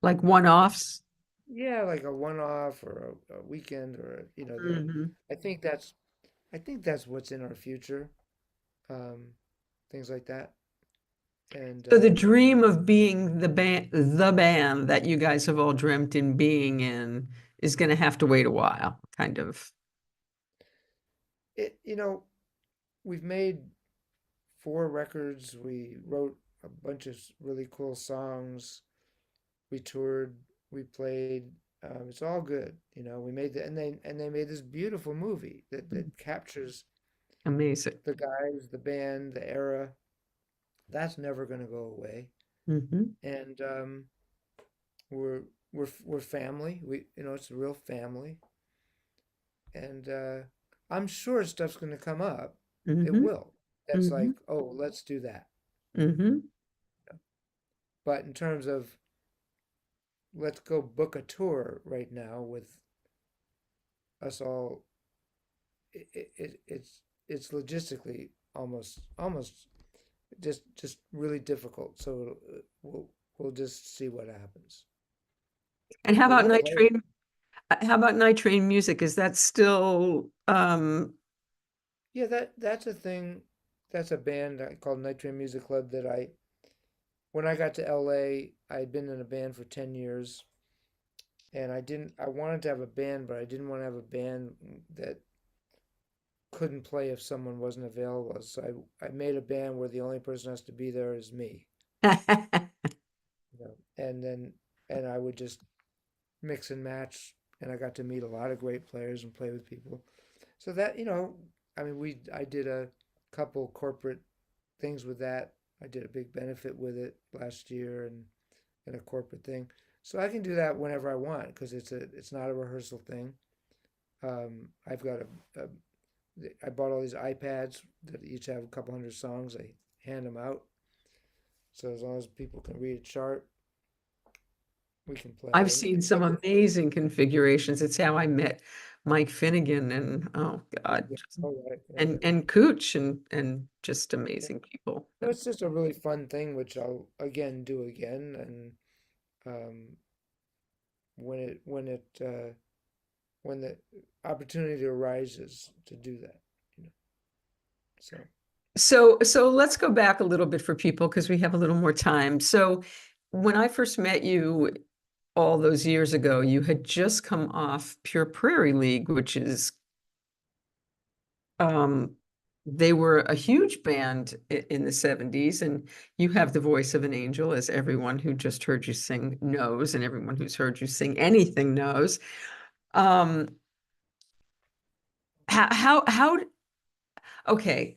Like one-offs? Yeah, like a one-off or a weekend or the. Mhm. I think that's I think that's what's in our future. Um, things like that. And So the dream of being the band that you guys have all dreamt in being in is going to have to wait a while, kind of. it we've made 4 records. We wrote a bunch of really cool songs. We toured. We played. It's all good. We made and they made this beautiful movie that captures Amazing. the guys, the band, the era. That's never going to go away. Hmm. And we're we're family. It's a real family. And I'm sure stuff's going to come up. It Hmm. will. That's Hmm. like, oh, let's do that. Hmm. But in terms of let's go book a tour right now with us all, it's logistically almost just really difficult. So we'll just see what happens. And how But about we'll play. Nitrate? How about Nitrate Music? Is that still Yeah, that's a thing. That's a band called Nitrium Music Club that when I got to LA, I had been in a band for 10 years, and I wanted to have a band, but I didn't want to have a band that couldn't play if someone wasn't available. So I made a band where the only person has to be there is me, and I would just mix and match, and I got to meet a lot of great players and play with people. So I mean, I did a couple corporate things with that. I did a big benefit with it last year and a corporate thing. So I can do that whenever I want because it's not a rehearsal thing. I've got I bought all these iPads that each have a couple hundred songs. I hand them out. So as long as people can read a chart, we can I've play. seen some amazing configurations. It's how I met Mike Finnegan and oh God, Yeah. Oh, right. Yeah. and Cooch and just Yeah. amazing people. So it's just a really fun thing, which I'll again do again, and um, when the opportunity arises to do that, you know. So So let's go back a little bit for people because we have a little more time. So when I first met you all those years ago, you had just come off Pure Prairie League, which is um they were a huge band in the 70s, and you have the voice of an angel, as everyone who just heard you sing knows, and everyone who's heard you sing anything knows. Um how okay.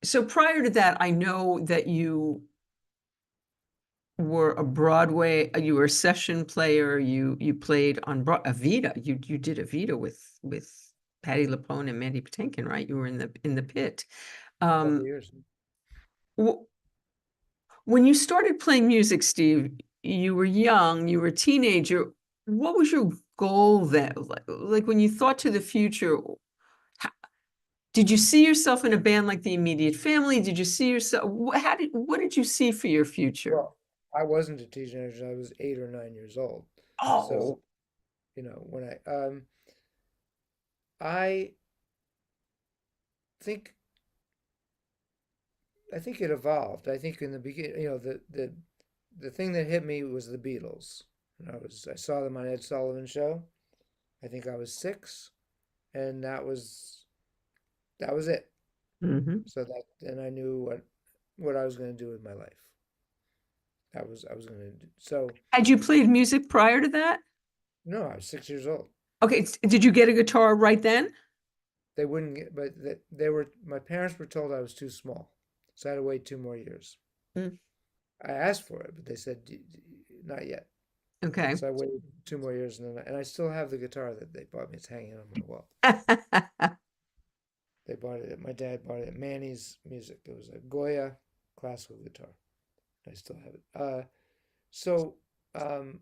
So prior to that, I know that you were a Broadway, you were a session player, you played on Evita. You did Evita with Patti LuPone and Mandy Patinkin, right? You were in the pit. a couple Um, of years. w- when you started playing music, Steve, you were young, you were a teenager. What was your goal then? Like when you thought to the future, h- did you see yourself in a band like the Immediate Family? Did you see yourself, what did you see for your future? Well, I wasn't a teenager. I was 8 or 9 years old. So, Oh, when I think I think it evolved. I think in the beginning, the thing that hit me was the Beatles. And I saw them on Ed Sullivan Show. I think I was 6, and that was it. hmm. So that then I knew what I was going to do with my life. I was going to do. So Had you played music prior to that? no, I was 6 years old. Okay, did you get a guitar right then? They wouldn't get, but they were. My parents were told I was too small, so I had to wait 2 more years. Mm, I asked for it, but they said not yet. okay. So I waited 2 more years, and I still have the guitar that they bought me. It's hanging on my wall. They bought it. My dad bought it at Manny's Music. It was a Goya classical guitar. I still have it. So, um,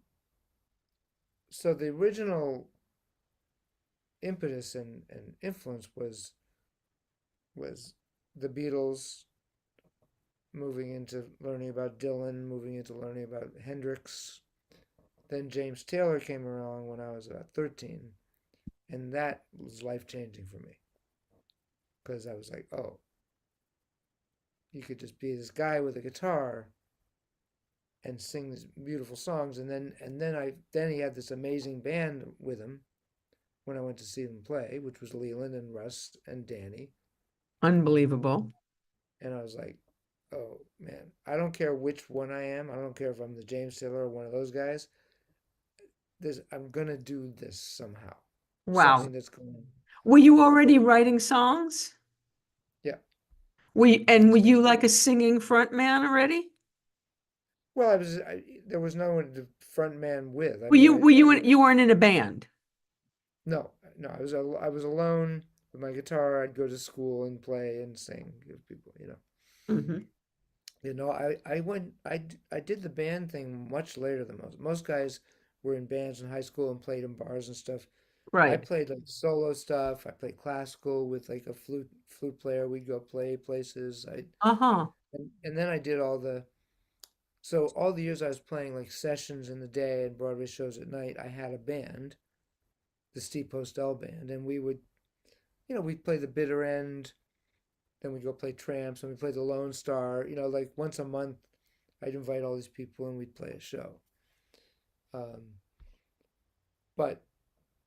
so the original impetus and influence was the Beatles, moving into learning about Dylan, moving into learning about Hendrix. Then James Taylor came along when I was about 13, and that was life changing for me because I was like, oh, you could just be this guy with a guitar and sing these beautiful songs, and then he had this amazing band with him when I went to see them play, which was Leland and Russ and Danny, Unbelievable. and I was like, oh man, I don't care which one I am. I don't care if I'm the James Taylor or one of those guys. I'm gonna do this somehow. Wow. Something that's going. Were you already writing songs? Yeah. And were So, you like a singing front man already? well, there was no one to front man with. I Were mean, you were you in, you weren't in a band? no, no, I was alone with my guitar. I'd go to school and play and sing, give people, Hmm. I did the band thing much later than most. Most guys were in bands in high school and played in bars and stuff. I Right. played like solo stuff. I played classical with like a flute player. We'd go play places. Uh-huh. And then I did all the years I was playing like sessions in the day and Broadway shows at night, I had a band, the Steve Postell band, and we'd play the bitter end, then we'd go play Tramps, and we'd play the Lone Star, like once a month I'd invite all these people and we'd play a show. Um, but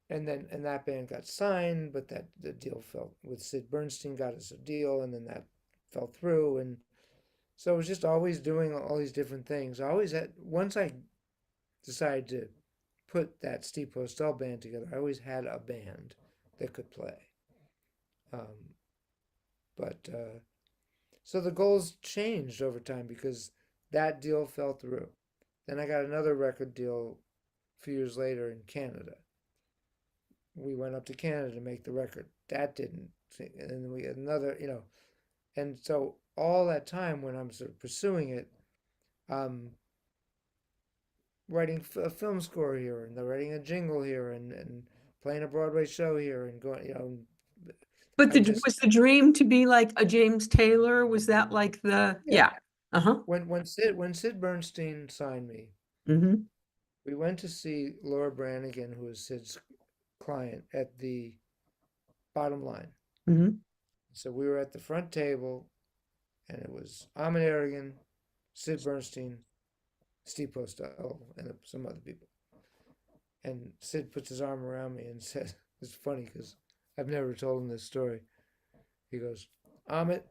and that band got signed, but that the deal fell with Sid Bernstein got us a deal, and then that fell through, and so it was just always doing all these different things. I always had once I decided to put that Steve Postell band together, I always had a band that could play. Um, but so the goals changed over time because that deal fell through. Then I got another record deal a few years later in Canada. We went up to Canada to make the record. That didn't, and then we had another, and so all that time when I'm sort of pursuing it, um, writing a film score here, and they're writing a jingle here, and playing a Broadway show here, and going, But I just, was the dream to be like a James Taylor? Was that like the, yeah. yeah. Uh-huh. When Sid Bernstein signed me, Mm-hmm. we went to see Laura Branigan, who is Sid's client, at the Bottom Line. Mm-hmm. So we were at the front table, and it was Ahmet Ertegun, Sid Bernstein, Steve Postell, and some other people. And Sid puts his arm around me and said, "It's funny because I've never told him this story." He goes, "Ahmet,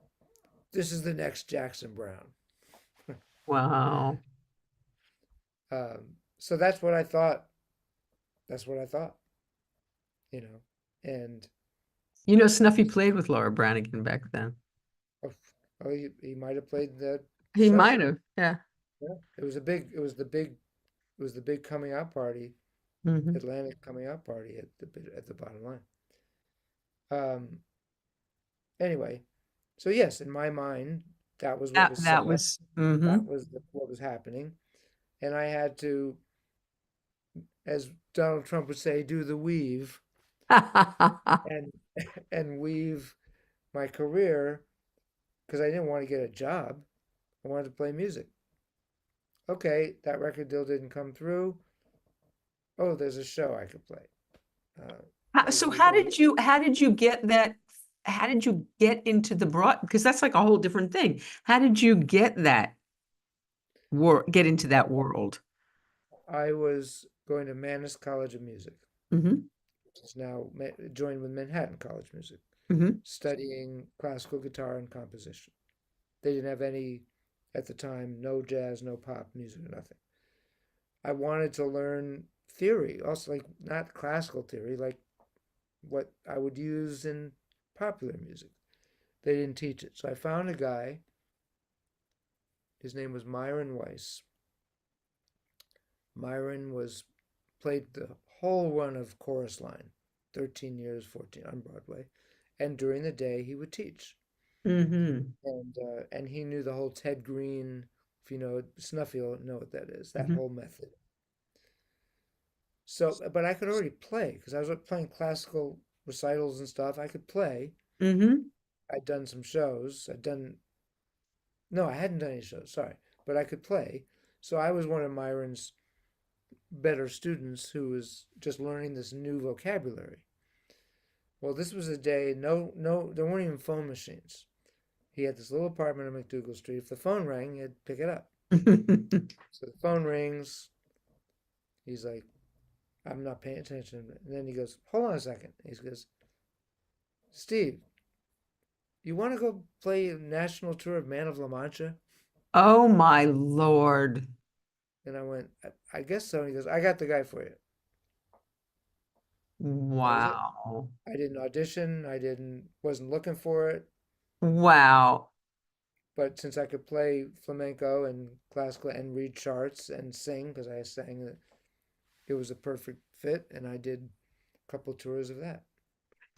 this is the next Jackson Browne." Wow. So that's what I thought. That's what I thought, you know. And You know, Snuffy played with Laura Branigan back then. oh, oh, he might have played that He show. might have, yeah. Yeah, it was the big coming out party, Hmm. Atlantic coming out party at the Bottom Line. Um, anyway, so yes, in my mind, that was what That was that set up. was That was what was happening, and I had to, as Donald Trump would say, do the weave and and weave my career because I didn't want to get a job. I wanted to play music. Okay, that record deal didn't come through. Oh, there's a show I could play. Uh, So there's a how did you get that? How did you get into the broad? Because that's like a whole different thing. How did you get into that world? I was going to Mannes College of Music, Hmm. which is now joined with Manhattan College of Music, Hmm. studying classical guitar and composition. They didn't have any, at the time, no jazz, no pop music, nothing. I wanted to learn theory, also like not classical theory, like what I would use in popular music. They didn't teach it. So I found a guy, his name was Myron Weiss. Myron was played the whole run of Chorus Line, 13 years, 14 on Broadway, and during the day he would teach. Hmm. And he knew the whole Ted Green, if you know Snuffy, you'll know what that is, that Hmm. whole method. So, but I could already play because I was playing classical recitals and stuff. I could play. Hmm. I'd done some shows. No, I hadn't done any shows, sorry, but I could play. So I was one of Myron's better students who was just learning this new vocabulary. Well, this was a day, no, there weren't even phone machines. He had this little apartment on McDougal Street. If the phone rang, he'd pick it up. So the phone rings. He's like, I'm not paying attention. And then he goes, hold on a second. He goes, Steve, you want to go play a national tour of Man of La Mancha? Oh my Lord. And I went, I guess so. And he goes, I got the guy for you. That was it. Wow. I didn't audition. Wasn't looking for it. Wow. But since I could play flamenco and classical and read charts and sing, because I sang, it was a perfect fit. And I did a couple tours of that.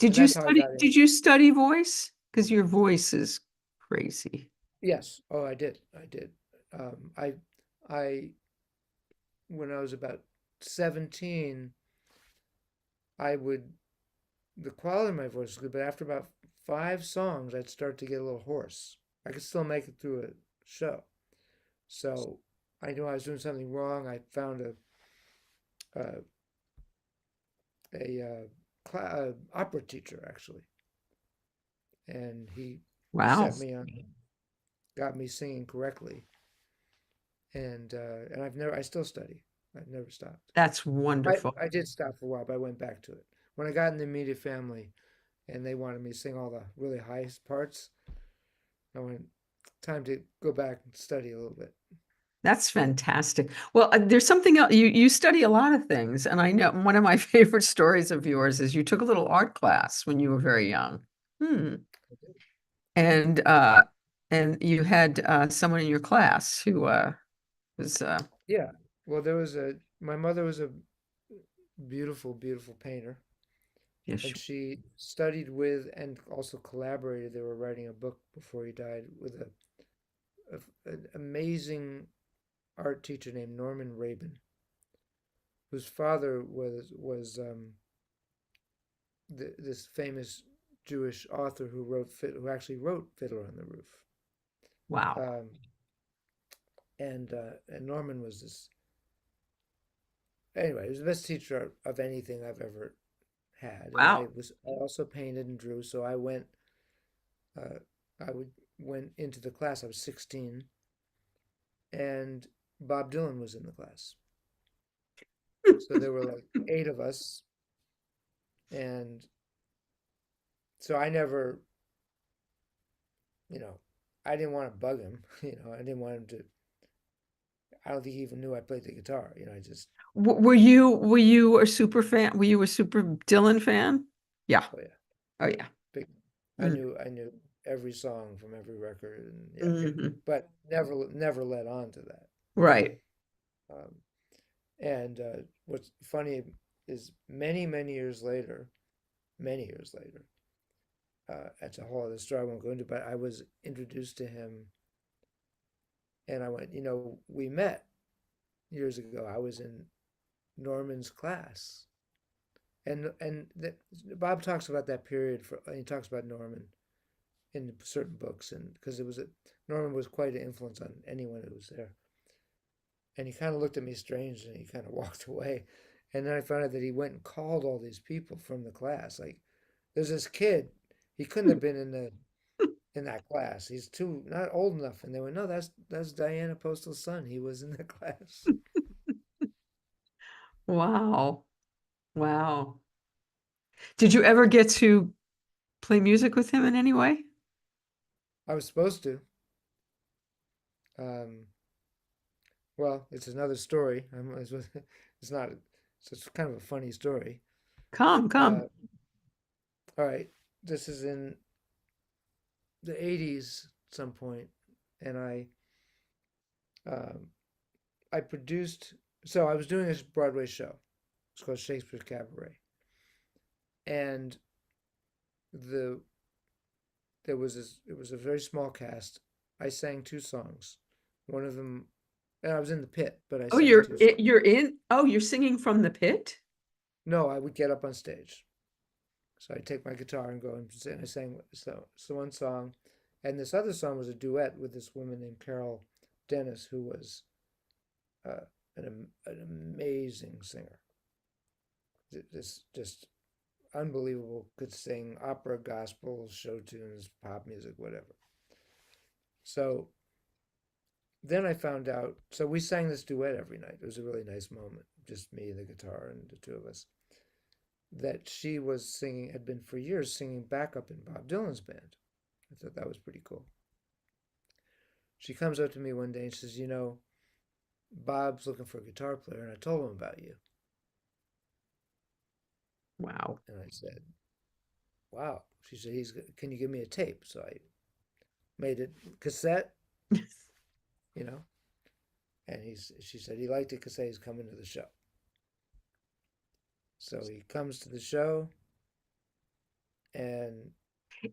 And that's how I got in. Did you study voice? Because your voice is crazy. Yes. Oh, I did. I did. Um, I, I, when I was about 17, I would, the quality of my voice was good, but after about 5 songs, I'd start to get a little hoarse. I could still make it through a show. So I knew I was doing something wrong. I found a, opera teacher actually, and he Wow. set me on, got me singing correctly, and I still study. I've never stopped. That's I wonderful. I did stop for a while, but I went back to it when I got in the immediate family, and they wanted me to sing all the really highest parts. I went, time to go back and study a little bit. That's fantastic. Well, there's something else. You study a lot of things, and I know one of my favorite stories of yours is you took a little art class when you were very young. Hmm. And you had someone in your class who was Yeah. Well, my mother was a beautiful, beautiful painter, yeah, and she studied with and also collaborated. They were writing a book before he died with an amazing art teacher named Norman Rabin. whose father was this famous Jewish author who actually wrote Fiddler on the Roof. Wow. Um, and Norman was this anyway. He was the best teacher of anything I've ever had, and Wow. I also painted and drew. So uh, I would went into the class. I was 16, and Bob Dylan was in the class. So there were like eight of us, and so I never, you know, I didn't want to bug him. I didn't want him to. I don't think he even knew I played the guitar. I just, Were you a super fan? Were you a super Dylan fan? Yeah. oh yeah, Oh yeah. big. Mm. I knew every song from every record, and yeah, Mhm. but never let on to that. Right. Um, and what's funny is many years later, it's a whole other story I won't go into, but I was introduced to him, and I went, we met years ago. I was in Norman's class, Bob talks about that period he talks about Norman in certain books, and because Norman was quite an influence on anyone who was there. And he kind of looked at me strange, and he kind of walked away. And then I found out that he went and called all these people from the class. Like, there's this kid. He couldn't have been in that class. He's too not old enough. And they went, no, that's Diana Postell's son. He was in the class. Wow. Wow. Did you ever get to play music with him in any way? I was supposed to. Um, well, it's another story. It's not. It's kind of a funny story. Come, Uh, come. all right, this is in the '80s at some point, and um, I produced. So I was doing this Broadway show. It's called Shakespeare's Cabaret, and the there was this. It was a very small cast. I sang two songs. One of them, and I was in the pit, but I Oh, sang two songs. you're singing from the pit? No, I would get up on stage. So I take my guitar and go and sing. I sang so one song, and this other song was a duet with this woman named Carol Dennis, who was an amazing singer. This just unbelievable. Could sing opera, gospel, show tunes, pop music, whatever. So then I found out. So we sang this duet every night. It was a really nice moment, just me and the guitar and the two of us. That she was singing, had been for years singing backup in Bob Dylan's band. I thought that was pretty cool. She comes up to me one day and says, Bob's looking for a guitar player, and I told him about you. Wow. And I said, wow. She said, can you give me a tape? So I made it cassette, you know, and she said he liked it cassette. He's coming to the show. So he comes to the show, and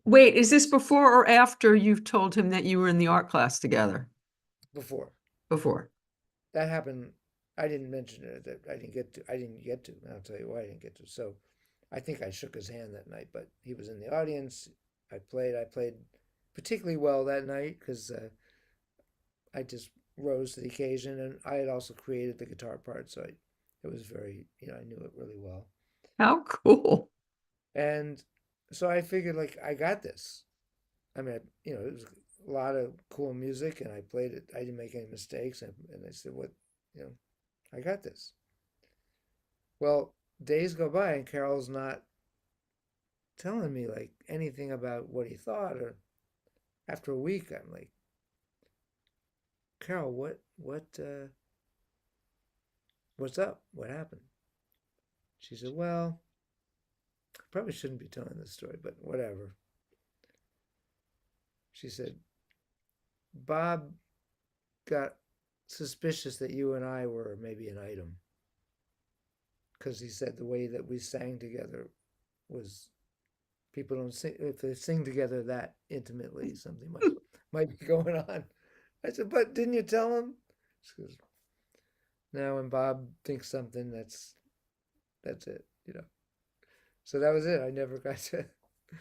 Wait, is this before or after you've told him that you were in the art class together? before Before. that happened, I didn't mention it. That I didn't get to. I didn't get to. And I'll tell you why I didn't get to. So, I think I shook his hand that night, but he was in the audience. I played. I played particularly well that night because I just rose to the occasion, and I had also created the guitar part, so it was very. I knew it really well, How cool. and so I figured like I got this. I mean, it was a lot of cool music, and I played it. I didn't make any mistakes, and I said, "What, you know, I got this." Well, days go by, and Carol's not telling me like anything about what he thought. Or after a week, I'm like, "Carol, what's up? What happened?" She said, "Well, I probably shouldn't be telling this story, but whatever." She said, "Bob got suspicious that you and I were maybe an item." Because he said the way that we sang together was people don't sing if they sing together that intimately, something might be going on. I said, but didn't you tell him? She goes, Now when Bob thinks something, that's it, So that was it. I never got to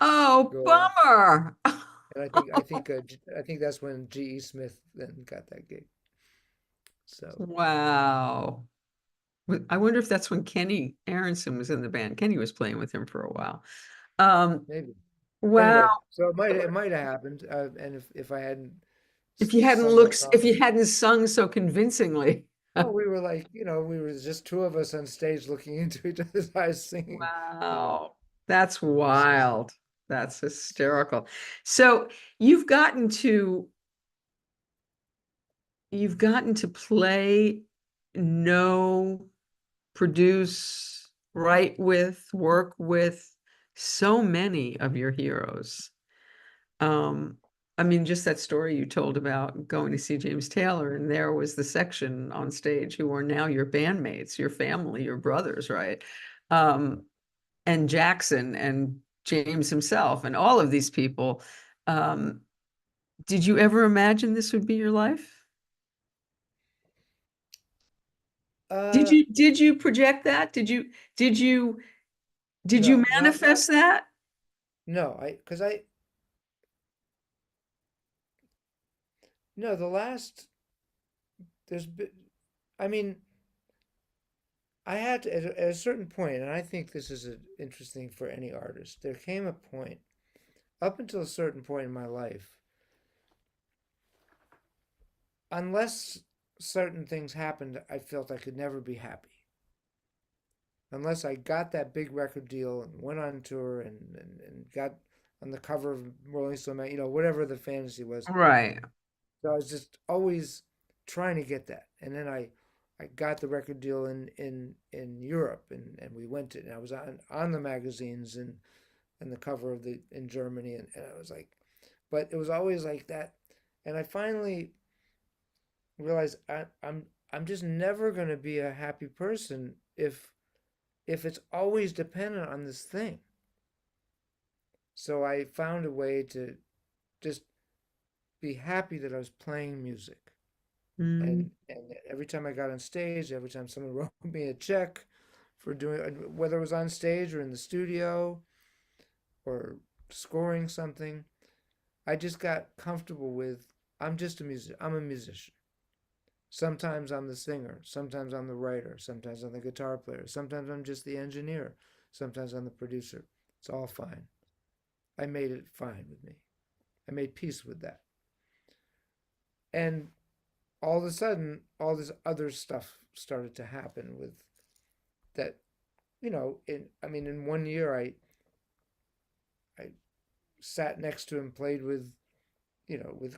Oh, go on. bummer. And I think that's when G.E. Smith then got that gig. So Wow. I wonder if that's when Kenny Aronson was in the band. Kenny was playing with him for a while. Um, maybe. wow. Anyway, so it might have happened, and if I hadn't sung that If song. you hadn't sung so convincingly. Well, we were like, we were just two of us on stage looking into each other's eyes singing. Wow. That's wild. That's hysterical. So you've gotten to you've gotten to play, know, produce, write with, work with so many of your heroes. Um, I mean, just that story you told about going to see James Taylor, and there was the section on stage who are now your bandmates, your family, your brothers, right? Um, and Jackson and James himself, and all of these people. Um, did you ever imagine this would be your life? Uh, Did you project that? Did you did you no, not manifest that? no. Because I no the last there's been, I mean, I had to at a certain point, and I think this is interesting for any artist. There came a point up until a certain point in my life, unless certain things happened, I felt I could never be happy. Unless I got that big record deal and went on tour and got on the cover of Rolling Stone, whatever the fantasy was. Right. So I was just always trying to get that. And then I got the record deal in Europe, and we went to, and I was on the magazines and the cover of the in Germany, and I was like, but it was always like that. And I finally realized I'm just never gonna be a happy person if it's always dependent on this thing. So I found a way to just be happy that I was playing music. Mm, And every time I got on stage, every time someone wrote me a check for doing, whether it was on stage or in the studio or scoring something, I just got comfortable with I'm just a music. I'm a musician. Sometimes I'm the singer, sometimes I'm the writer, sometimes I'm the guitar player, sometimes I'm just the engineer, sometimes I'm the producer. It's all fine. I made it fine with me. I made peace with that. And all of a sudden, all this other stuff started to happen with that. In 1 year, I sat next to him, played with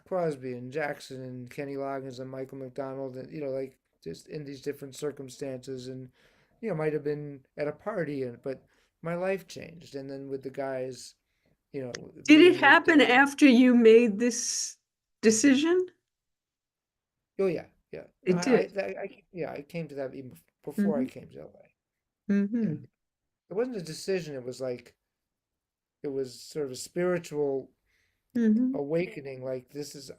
Crosby and Jackson and Kenny Loggins and Michael McDonald, and like just in these different circumstances, and might have been at a party, but my life changed. And then with the guys, did it being with happen Denny. after you made this decision? Oh yeah, yeah. It did. Yeah, I came to that even before I Hmm. came to LA. Yeah, Hmm. it wasn't a decision. It was like it was sort of a spiritual Hmm. awakening. Like this is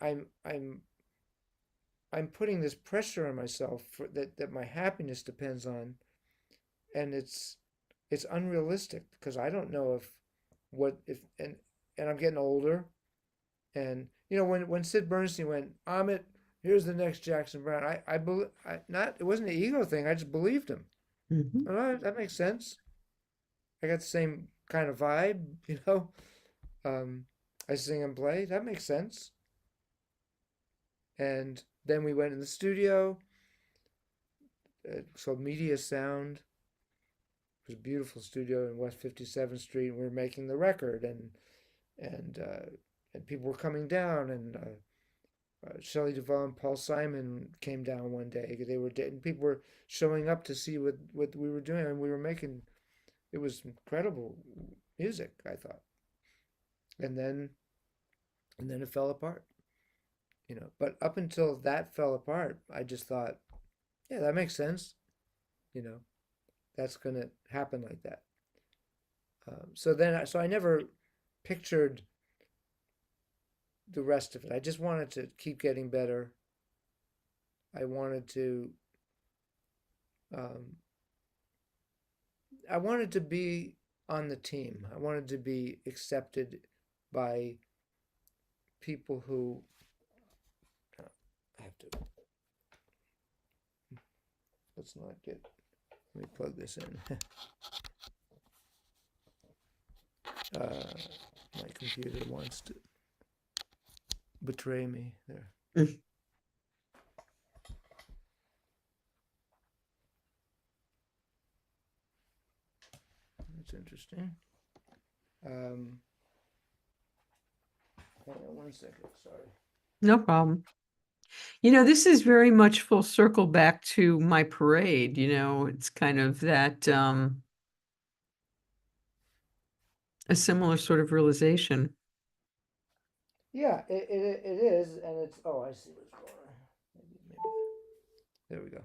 I'm putting this pressure on myself that my happiness depends on, and it's unrealistic because I don't know if what if and I'm getting older, and when Sid Bernstein went, Amit, here's the next Jackson Browne. I believe not. It wasn't an ego thing. I just believed him. Hmm. Oh, that makes sense. I got the same kind of vibe, Um, I sing and play. That makes sense. And then we went in the studio. It's called Media Sound. It was a beautiful studio in West 57th Street, and we were making the record, and uh, and people were coming down, and Shelley Duvall and Paul Simon came down one day. They were and people were showing up to see what we were doing, and we were making. It was incredible music, I thought, and then it fell apart. But up until that fell apart, I just thought, yeah, that makes sense. You know, that's going to happen like that. So I never pictured the rest of it. I just wanted to keep getting better. I wanted to um, I wanted to be on the team. I wanted to be accepted by people who I have to, let's not get, let me plug this in. My computer wants to betray me there. Mm. That's interesting. Um, Hang on 1 second, sorry. No problem. You know, this is very much full circle back to my parade, you know, it's kind of that a similar sort of realization. Yeah, it is, and it's, oh, I see what's going on. Maybe, there we go.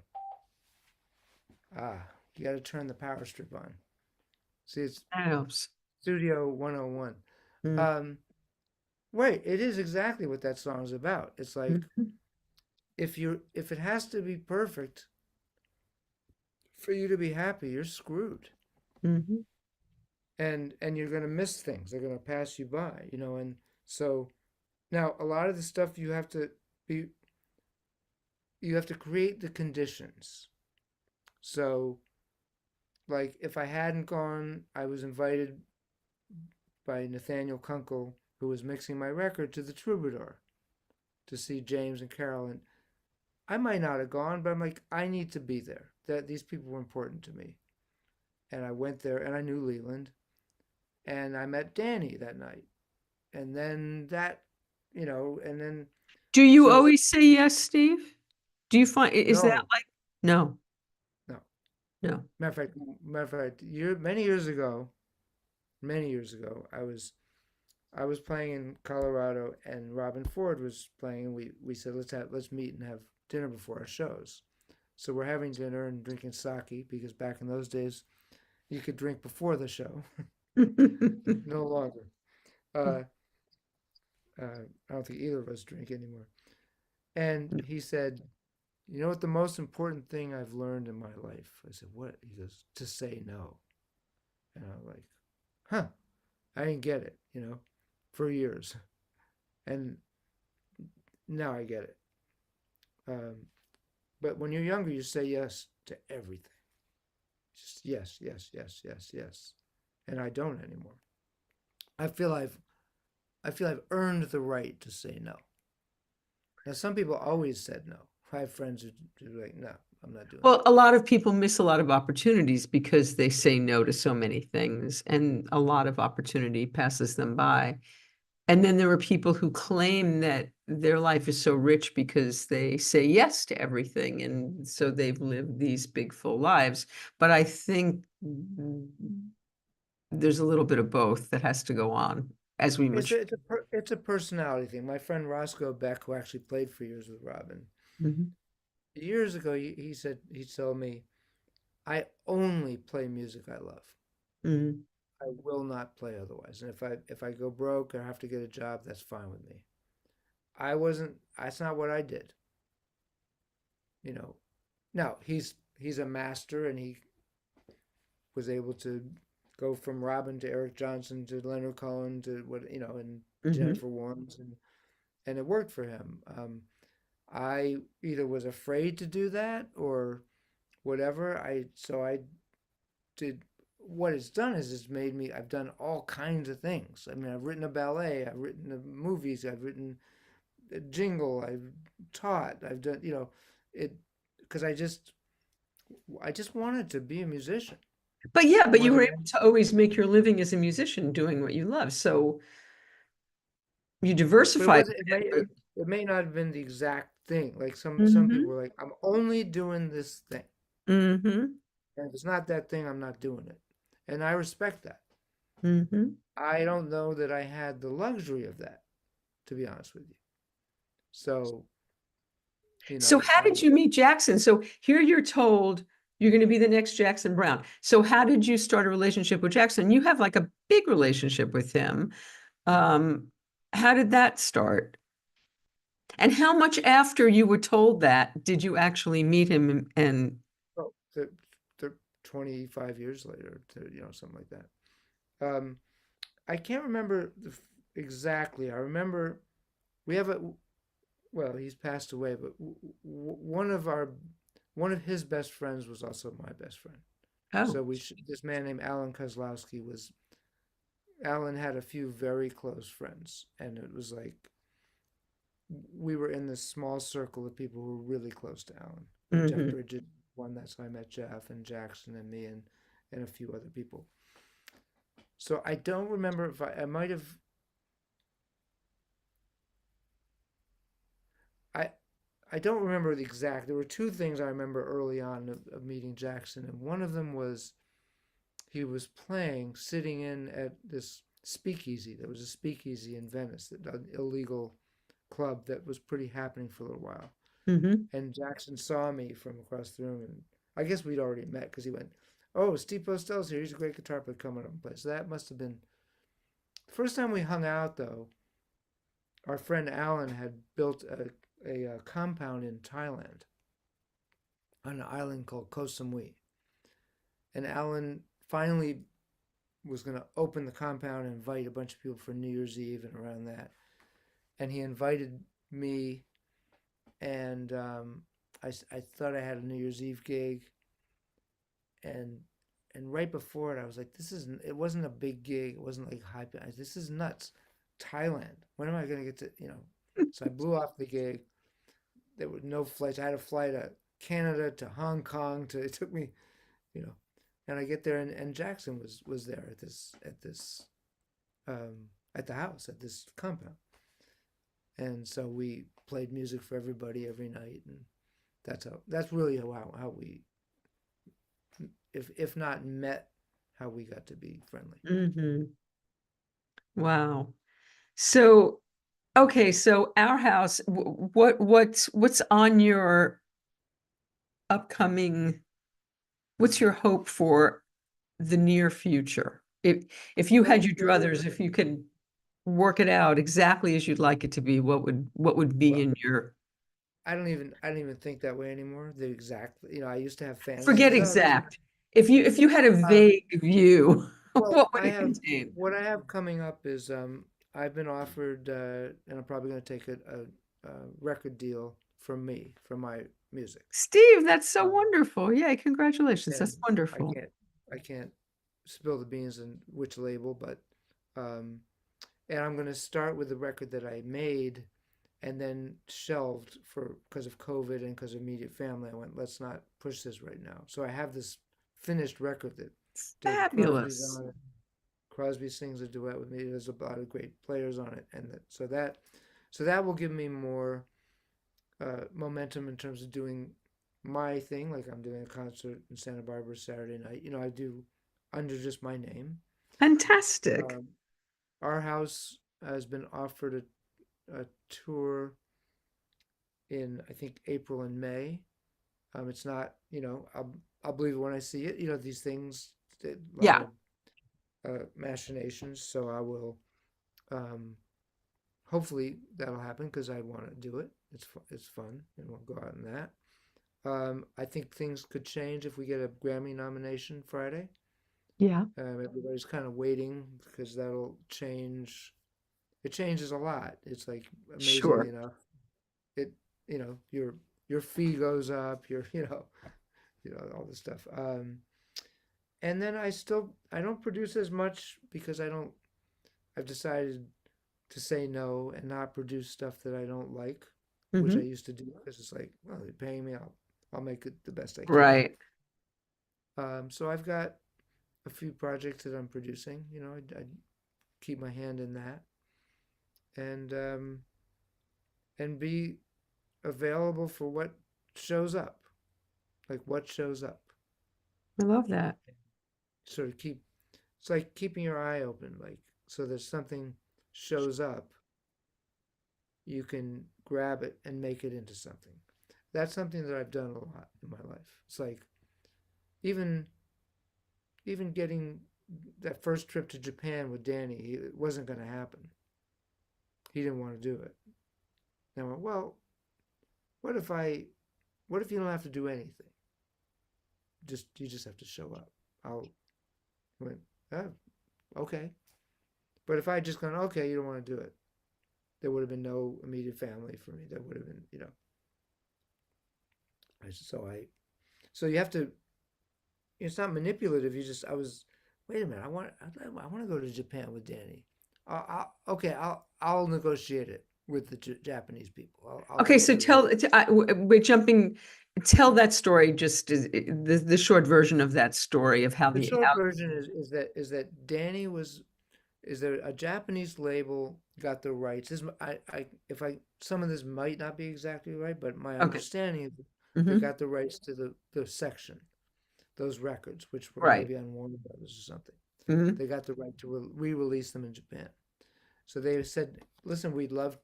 Ah, you got to turn the power strip on. See, it's That helps. Studio 101. Mm, Um, Wait, it is exactly what that song is about. It's like mhm, if it has to be perfect for you to be happy, you're screwed. mhm. And you're going to miss things. They're going to pass you by, you know, and so now a lot of the stuff be you have to create the conditions. So like if I hadn't gone, I was invited by Nathaniel Kunkel, who was mixing my record, to the Troubadour to see James and Carol. And I might not have gone, but I'm like, I need to be there. That these people were important to me. And I went there and I knew Leland. And I met Danny that night. And then that, you know, and then Do you so always say yes, Steve? Do you find, is that no, like, no, no. no. Matter of fact, many years ago, I was playing in Colorado, and Robin Ford was playing, and we said let's meet and have dinner before our shows. So we're having dinner and drinking sake because back in those days you could drink before the show. No longer. Uh, I don't think either of us drink anymore. And he said, "You know what the most important thing I've learned in my life?" I said, "What?" He goes, "To say no." And I'm like, "Huh." I didn't get it, you know, for years. And now I get it. Um, but when you're younger, you say yes to everything. Just yes, yes, yes, yes, yes. And I don't anymore. I feel I've I feel I've earned the right to say no. Now some people always said no. I have friends who are like, no, I'm not doing Well, that. a lot of people miss a lot of opportunities because they say no to so many things, and a lot of opportunity passes them by. And then there are people who claim that their life is so rich because they say yes to everything, and so they've lived these big, full lives. But I think there's a little bit of both that has to go on as we It's mature. a personality thing. My friend Roscoe Beck, who actually played for years with Robin, Mhm. years ago he said he told me, I only play music I love. Mhm. I will not play otherwise. And if I go broke or have to get a job, that's fine with me. I wasn't. That's not what I did. You know. Now he's a master, and he was able to go from Robin to Eric Johnson to Leonard Cohen to what you know, and Mhm. Jennifer Warnes, and it worked for him. I either was afraid to do that or whatever. I did. What it's done is it's made me. I've done all kinds of things. I mean, I've written a ballet. I've written movies. I've written a jingle. I've taught. I've done. You know, it because I just wanted to be a musician But yeah, but more you were than able to always make your living as a musician doing what you love. So you but it diversified wasn't a bit. it may not have been the exact thing. Like some people Hmm. were like, I'm only doing this thing. Hmm. And if it's not that thing, I'm not doing it. And I respect that. Hmm. I don't know that I had the luxury of that, to be honest with you. So, you So know, how did you meet Jackson? So here you're told you're going to be the next Jackson Browne. So how did you start a relationship with Jackson? You have like a big relationship with him. Um, how did that start? And how much after you were told that did you actually meet him and they're, they're 25 years later, something like that. I can't remember exactly. I remember we have a, well, he's passed away, but one of his best friends was also my best friend. Oh. So this man named Alan Kozlowski was, Alan had a few very close friends, and it was like we were in this small circle of people who were really close to Alan. Jeff Hmm. Bridges, one, that's how I met Jeff, and Jackson and me, and a few other people. So I don't remember if I might have, I I don't remember the exact. There were two things I remember early on of meeting Jackson, and one of them was he was playing, sitting in at this speakeasy. There was a speakeasy in Venice, an illegal club that was pretty happening for a little while. Hmm. And Jackson saw me from across the room, and I guess we'd already met because he went, "Oh, Steve Postell's here. He's a great guitar player. Come on up and play." So that must have been the first time we hung out, though. Our friend Alan had built a compound in Thailand on an island called Koh Samui. And Alan finally was going to open the compound and invite a bunch of people for New Year's Eve and around that. And he invited me, and I thought I had a New Year's Eve gig, and right before it, I was like, "This isn't." It wasn't a big gig. It wasn't like hype. This is nuts. Thailand. When am I going to get to? So I blew off the gig. There were no flights. I had a flight to Canada, to Hong Kong. It took me, you know, and I get there, and Jackson was there at the house, at this compound, and so we played music for everybody every night, and that's really how we, if not met, how we got to be friendly. Hmm. Wow. So, okay, so our house, what's on your upcoming, what's your hope for the near future? If you had Well, your druthers, if you could work it out exactly as you'd like it to be, what would be well, in your, I don't even think that way anymore. The exact, I used to have forget fantasies. Oh, this. exact. If you had a Um, vague view, well, what would it contain? what I have coming up is I've been offered, and I'm probably going to take a record deal from me for my music. Steve, that's so Um, wonderful. Yay, congratulations. and That's I wonderful. can't I can't spill the beans on which label, but um, and I'm going to start with the record that I made and then shelved for because of COVID and because of immediate family. I went, let's not push this right now. So I have this finished record that David Crosby's Fabulous. on it. Crosby sings a duet with me. There's a lot of great players on it, and so that will give me more momentum in terms of doing my thing. Like I'm doing a concert in Santa Barbara Saturday night. I do under just my name. Fantastic. Um, our house has been offered a tour in I think April and May. It's not, I'll believe it when I see it. These things, a lot Yeah, of machinations. So I will, um, hopefully that'll happen because I want to do it. It's fun, and we'll go out in that. I think things could change if we get a Grammy nomination Friday. yeah, Everybody's kind of waiting because that'll change. It changes a lot. It's like amazingly sure. enough, it your fee goes up. All this stuff. And then I don't produce as much because I've decided to say no and not produce stuff that I don't like, which I Hmm. used to do because it's like, well, they're paying me, I'll make it the best I can. Right. So I've got a few projects that I'm producing. I keep my hand in that and be available for what shows up, like what shows up. I love that. Sort of it's like keeping your eye open, like so there's something shows up, you can grab it and make it into something. That's something that I've done a lot in my life. It's like even getting that first trip to Japan with Danny, it wasn't going to happen. He didn't want to do it. And I went, well, what if you don't have to do anything? you just have to show up. I'll I went, oh, okay. But if I had just gone, okay, you don't want to do it, there would have been no immediate family for me. There would have been, so so you have to, it's not manipulative. Wait a minute, I want to go to Japan with Danny. Okay, I'll negotiate it with the Japanese people. I'll Okay, get so rid of the. we're jumping, tell that story, just the short version of that story of The short version is that Danny was is that a Japanese label got the rights. If I some of this might not be exactly right, but my okay. understanding is they Hmm. got the rights to the section, those records, which were going to Right. be on Warner Brothers or something. Hmm. They got the right to re-release them in Japan. So they said, "Listen, we'd love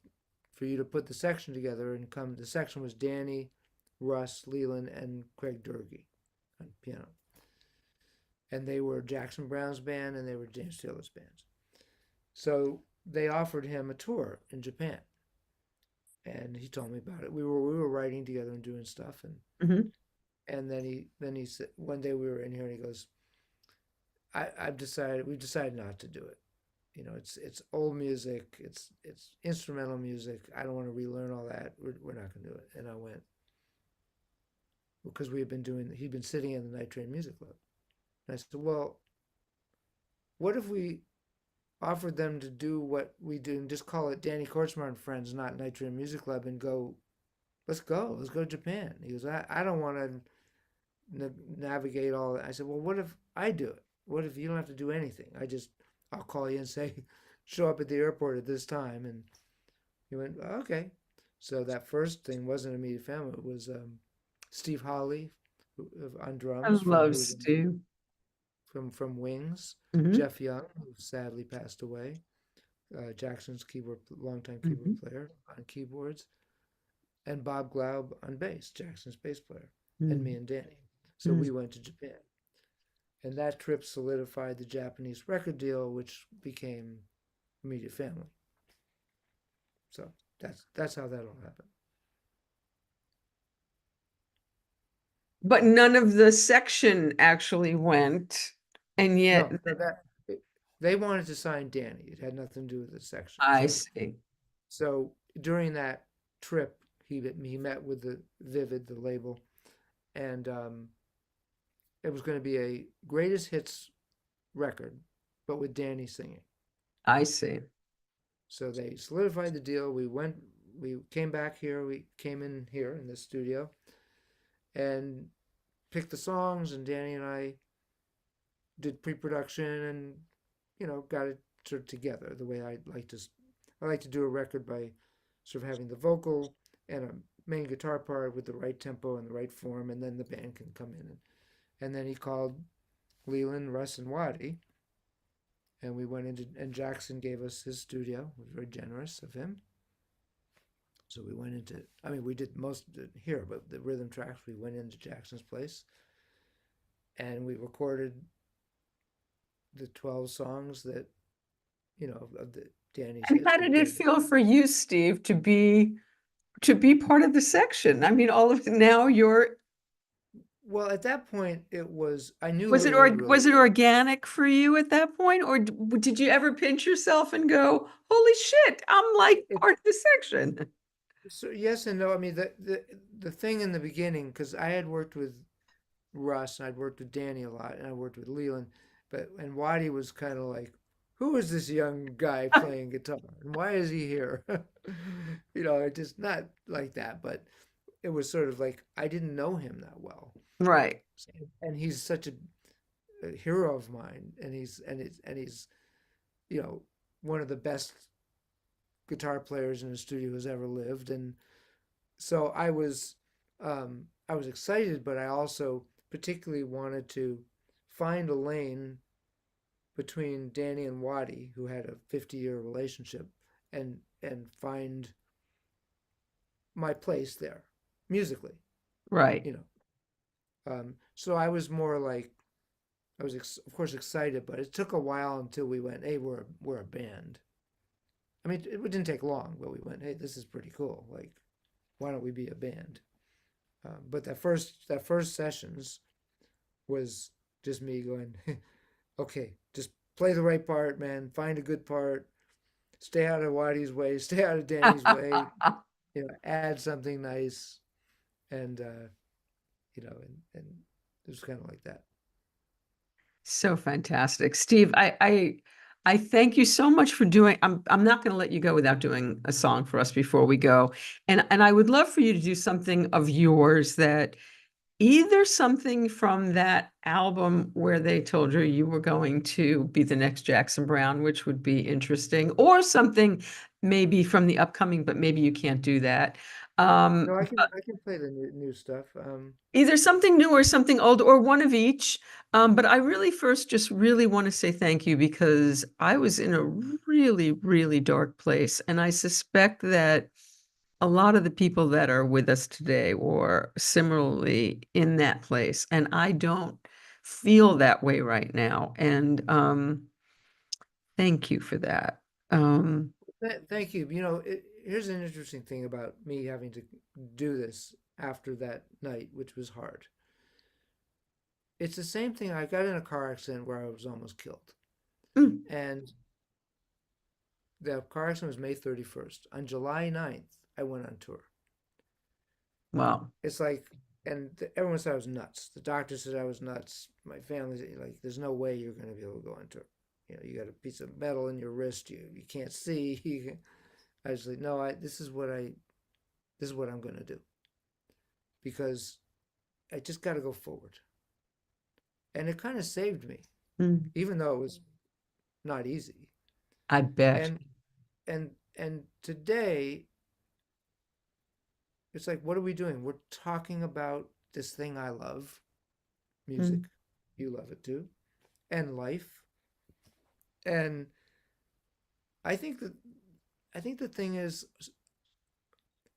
for you to put the section together and come." The section was Danny, Russ, Leland, and Craig Durkee on piano, and they were Jackson Browne's band and they were James Taylor's bands. So they offered him a tour in Japan, and he told me about it. We were writing together and doing stuff, Hmm. and then he said one day we were in here and he goes, we've decided not to do it. It's old music, it's instrumental music. I don't want to relearn all that. We're not going to do it. And I went because he'd been sitting in the Night Train Music Club, and I said, well, what if we offered them to do what we do and just call it Danny Kortzmar and Friends, not Night Train Music Club, and go, let's go to Japan. He goes, I don't want to navigate all that. I said, well, what if I do it? What if you don't have to do anything? I'll call you and say, show up at the airport at this time. And he went, okay. So that first thing wasn't immediate family. It was Steve Holly on I drums from love who was Stu. from Wings, Hmm. Jeff Young, who sadly passed away, Jackson's longtime keyboard Hmm. player on keyboards, and Bob Glaub on bass, Jackson's bass player, and me Hmm. and Danny. So we went to Japan, and that trip solidified the Japanese record deal, which became immediate family. So that's how that all happened. But none of the section actually went, and yet No, they wanted to sign Danny. It had nothing to do with the section. I So see. so during that trip, he met with the Vivid, the label, and it was going to be a greatest hits record, but with Danny singing. I see. So they solidified the deal. We came back here. We came in here in the studio and picked the songs, and Danny and I did pre-production and got it sort of together the way I like to do a record by sort of having the vocal and a main guitar part with the right tempo and the right form, and then the band can come in. And then he called Leland, Russ, and Waddy, and we went into, and Jackson gave us his studio. It was very generous of him. So we went into, I mean, we did most of it here, but the rhythm tracks, we went into Jackson's place and we recorded the 12 songs that, of the Danny's And hits. how We did it put it, feel for you, Steve, to be part of the section? I mean, all of now you're well, at that point, I knew Leland really was it well. organic for you at that point, or did you ever pinch yourself and go, "Holy shit, I'm like It, part of the section"? so yes and no. I mean, the thing in the beginning, because I had worked with Russ and I'd worked with Danny a lot and I worked with Leland, and Waddy was kind of like, who is this young guy playing guitar and why is he here? It just not like that, but it was sort of like I didn't know him that well, Right, and he's such a hero of mine, and he's you know one of the best guitar players in the studio who's ever lived, and so I was excited, but I also particularly wanted to find a lane between Danny and Waddy, who had a 50-year relationship, and find my place there musically, right. you know. So I was more like of course excited, but it took a while until we went, hey, we're a band. I mean, it didn't take long, but we went, hey, this is pretty cool. Like, why don't we be a band? But that first sessions, was just me going, okay, just play the right part, man. Find a good part. Stay out of Waddy's way. Stay out of Danny's way. Add something nice, and and it was kind of like that. So fantastic. Steve, I thank you so much for doing. I'm not going to let you go without doing a song for us before we go. And I would love for you to do something of yours, that either something from that album where they told you you were going to be the next Jackson Browne, which would be interesting, or something maybe from the upcoming, but maybe you can't do that. No, Um, I can play the new stuff. Either something new or something old, or one of each. But I really first just really want to say thank you, because I was in a really, really dark place. And I suspect that a lot of the people that are with us today were similarly in that place. And I don't feel that way right now. And thank you for that. Um, Thank you. Here's an interesting thing about me having to do this after that night, which was hard. It's the same thing. I got in a car accident where I was almost killed, mm, and the car accident was May 31st. On July 9th, I went on tour. well, It's like, and everyone said I was nuts. The doctor said I was nuts. My family's like, there's no way you're going to be able to go on tour. You got a piece of metal in your wrist. You can't see. I was like, no, this is what I'm going to do, because I just got to go forward. And it kind of saved me, mm, even though it was not easy. I bet. And and today it's like, what are we doing? We're talking about this thing I love, music. Mm, You love it too, and life. And I think that I think the thing is,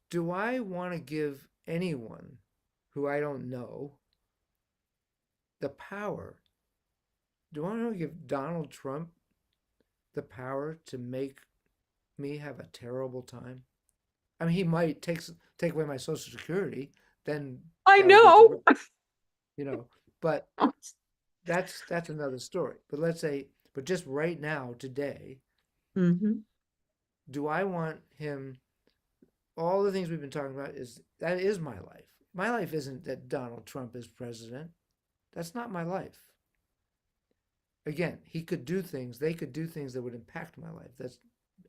do I want to give anyone who I don't know the power? Do I want to give Donald Trump the power to make me have a terrible time? I mean, he might take away my Social Security, then I that would be know. terrible, you know. But that's another story. But let's say, but just right now, today, Mhm. do I want him? All the things we've been talking about that is my life. My life isn't that Donald Trump is president. That's not my life. Again, he could do things. They could do things that would impact my life.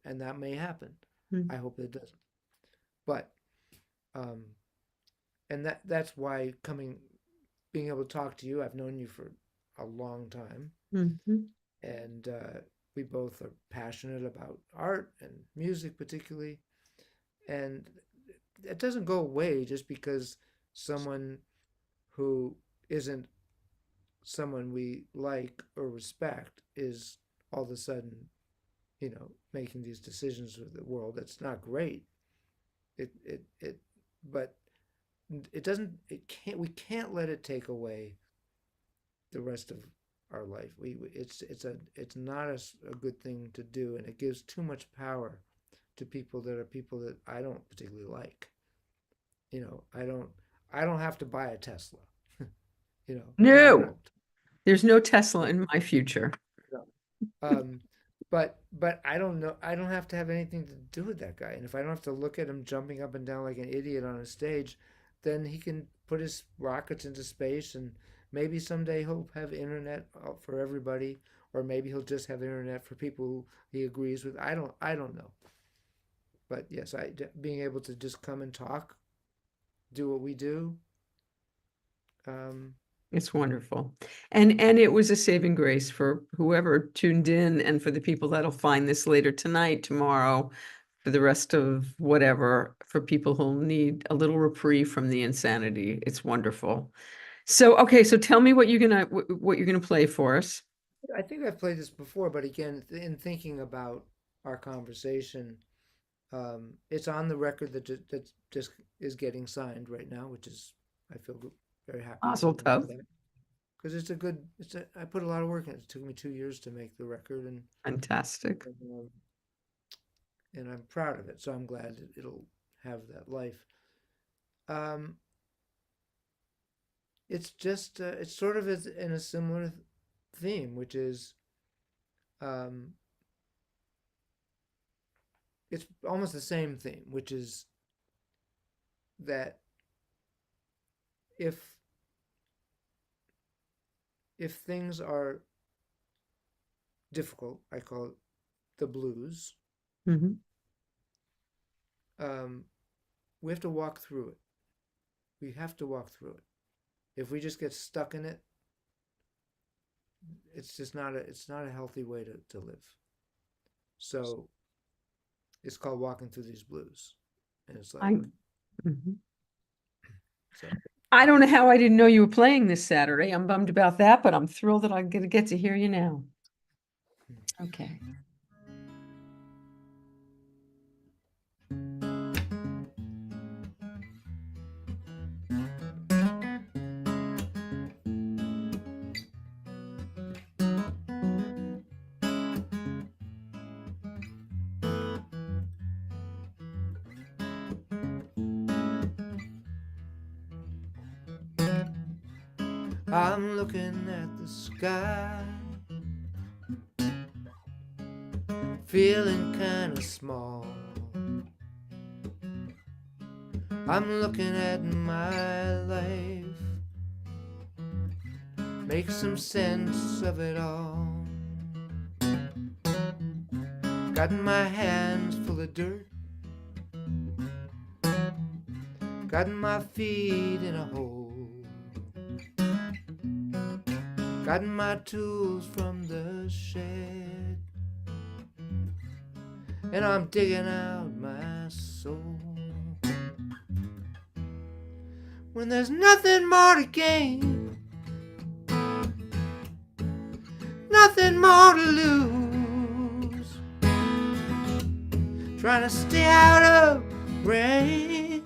And that may happen. Mm, I hope it doesn't. But um, and that's why being able to talk to you. I've known you for a long time, mhm. and we both are passionate about art and music, particularly. And it doesn't go away just because someone who isn't someone we like or respect is all of a sudden, making these decisions with the world. That's not great. It but it doesn't it can't we can't let it take away the rest of our life. It's not a good thing to do, and it gives too much power to people that I don't particularly like. You know, I don't have to buy a Tesla. And I No, won't. there's no Tesla in my future. No. Um, but I don't know. I don't have to have anything to do with that guy. And if I don't have to look at him jumping up and down like an idiot on a stage, then he can put his rockets into space, and maybe someday he'll have internet for everybody, or maybe he'll just have internet for people who he agrees with. I don't know. But yes, being able to just come and talk, do what we do. Um, It's wonderful. And it was a saving grace for whoever tuned in, and for the people that'll find this later tonight, tomorrow, for the rest of whatever, for people who'll need a little reprieve from the insanity. It's wonderful. So, okay, so tell me what you're gonna play for us. I think I've played this before, but again, in thinking about our conversation, it's on the record that just is getting signed right now, which is I feel very happy about Mazel. that, because I put a lot of work in it. It took me 2 years to make the record, Fantastic. and, um, and I'm proud of it. So I'm glad it'll have that life. Um, it's just it's sort of in a similar theme, which is um, it's almost the same theme, which is that if things are difficult, I call it the blues. Hmm. Um, we have to walk through it. We have to walk through it. If we just get stuck in it, it's just not a healthy way to live. So it's called walking through these blues, and it's like I, mhm. so. I don't know how I didn't know you were playing this Saturday. I'm bummed about that, but I'm thrilled that I'm going to get to hear you now. Okay. I'm looking at the sky, feeling kind of small. I'm looking at my life, make some sense of it all. Got my hands full of dirt, got my feet in a hole, got my tools from the shed, and I'm digging out my soul. When there's nothing more to gain, nothing more to lose, trying to stay out of rain,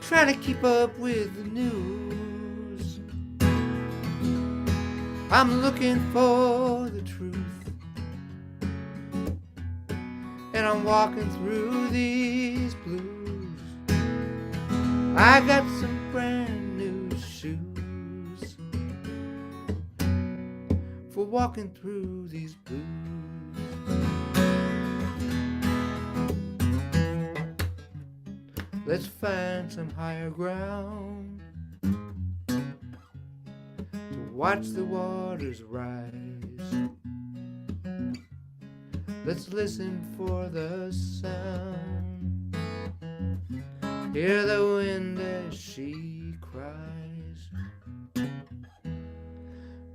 trying to keep up with the news. I'm looking for the truth, and I'm walking through these blues. I got some brand new shoes for walking through these blues. Let's find some higher ground to watch the waters rise. Let's listen for the sound, hear the wind as she cries.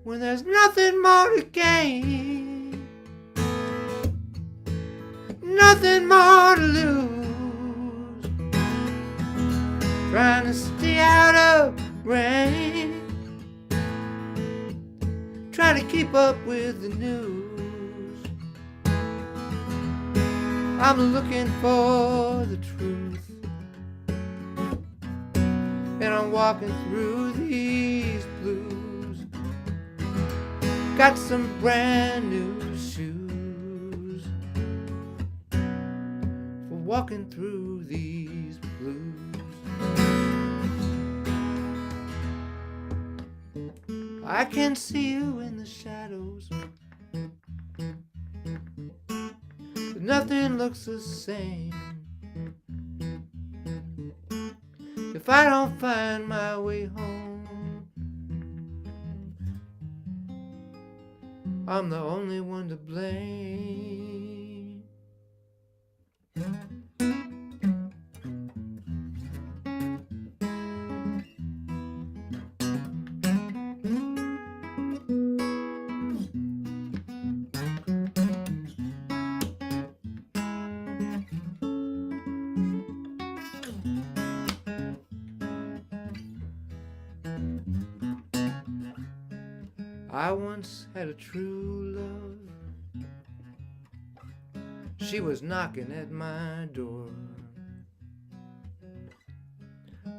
When there's nothing more to gain, nothing more to lose, trying to stay out of rain, trying to keep up with the news. I'm looking for the truth, and I'm walking through these blues. Got some brand new shoes for walking through these blues. I can see you in the shadows, but nothing looks the same. If I don't find my way home, I'm the only one to blame. I once had a true love, she was knocking at my door,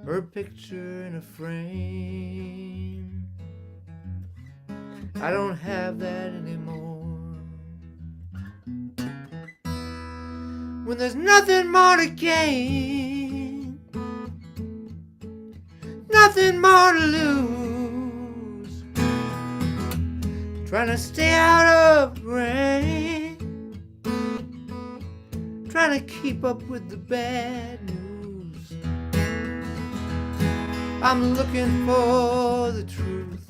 her picture in a frame. I don't have that anymore. When there's nothing more to gain, nothing nothing more to lose. Trying to stay out of the rain, trying to keep up with the bad news. I'm looking for the truth,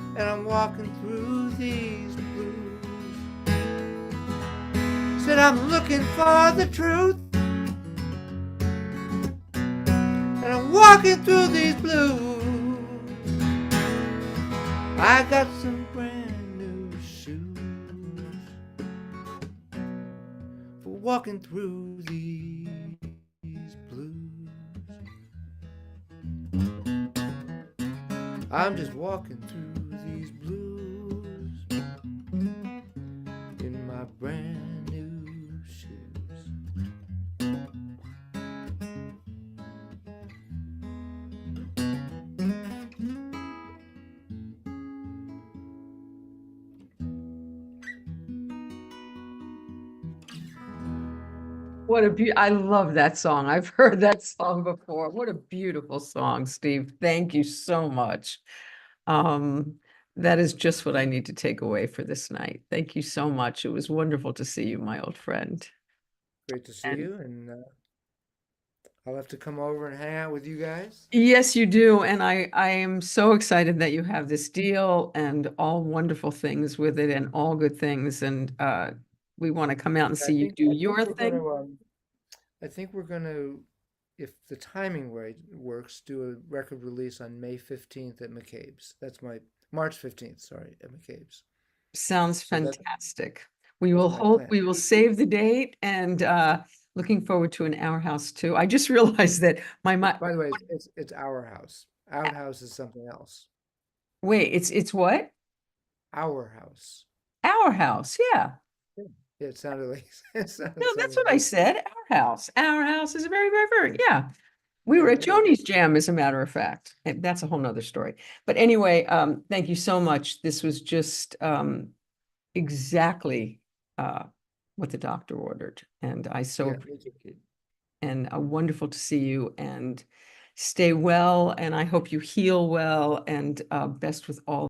and I'm walking through these blues. Said I'm looking for the truth, and I'm walking through these blues. I got some brand new shoes for walking through these blues. I'm just walking through these blues in my brand new shoes. What I love that song. I've heard that song before. What a beautiful song, Steve. Thank you so much. Um, that is just what I need to take away for this night. Thank you so much. It was wonderful to see you, my old friend. Great to see And you, and I'll have to come over and hang out with you guys. yes, you do. And I am so excited that you have this deal and all wonderful things with it and all good things. And we want to come out and I see you think do I think your we're thing. gonna I think we're gonna, if the timing right works, do a record release on May 15th at McCabe's. That's my March 15th, sorry, at McCabe's. Sounds So fantastic. We that's will my hope plan. we will save the date and looking forward to an Our House too. I just realized that my By the way, it's our house. Outhouse is something else. wait, it's what? Our house. Our House. Yeah. Yeah, yeah, it sounded like No, it that's sounded what I like said. Our House. Our House is very, very, very, yeah. We were yeah, at I got it. Joni's Jam, as a matter of fact. And that's a whole nother story. But anyway, thank you so much. This was just exactly what the doctor ordered. And I so Yeah, me too. appreciate it. And wonderful to see you and stay well. And I hope you heal well and best with all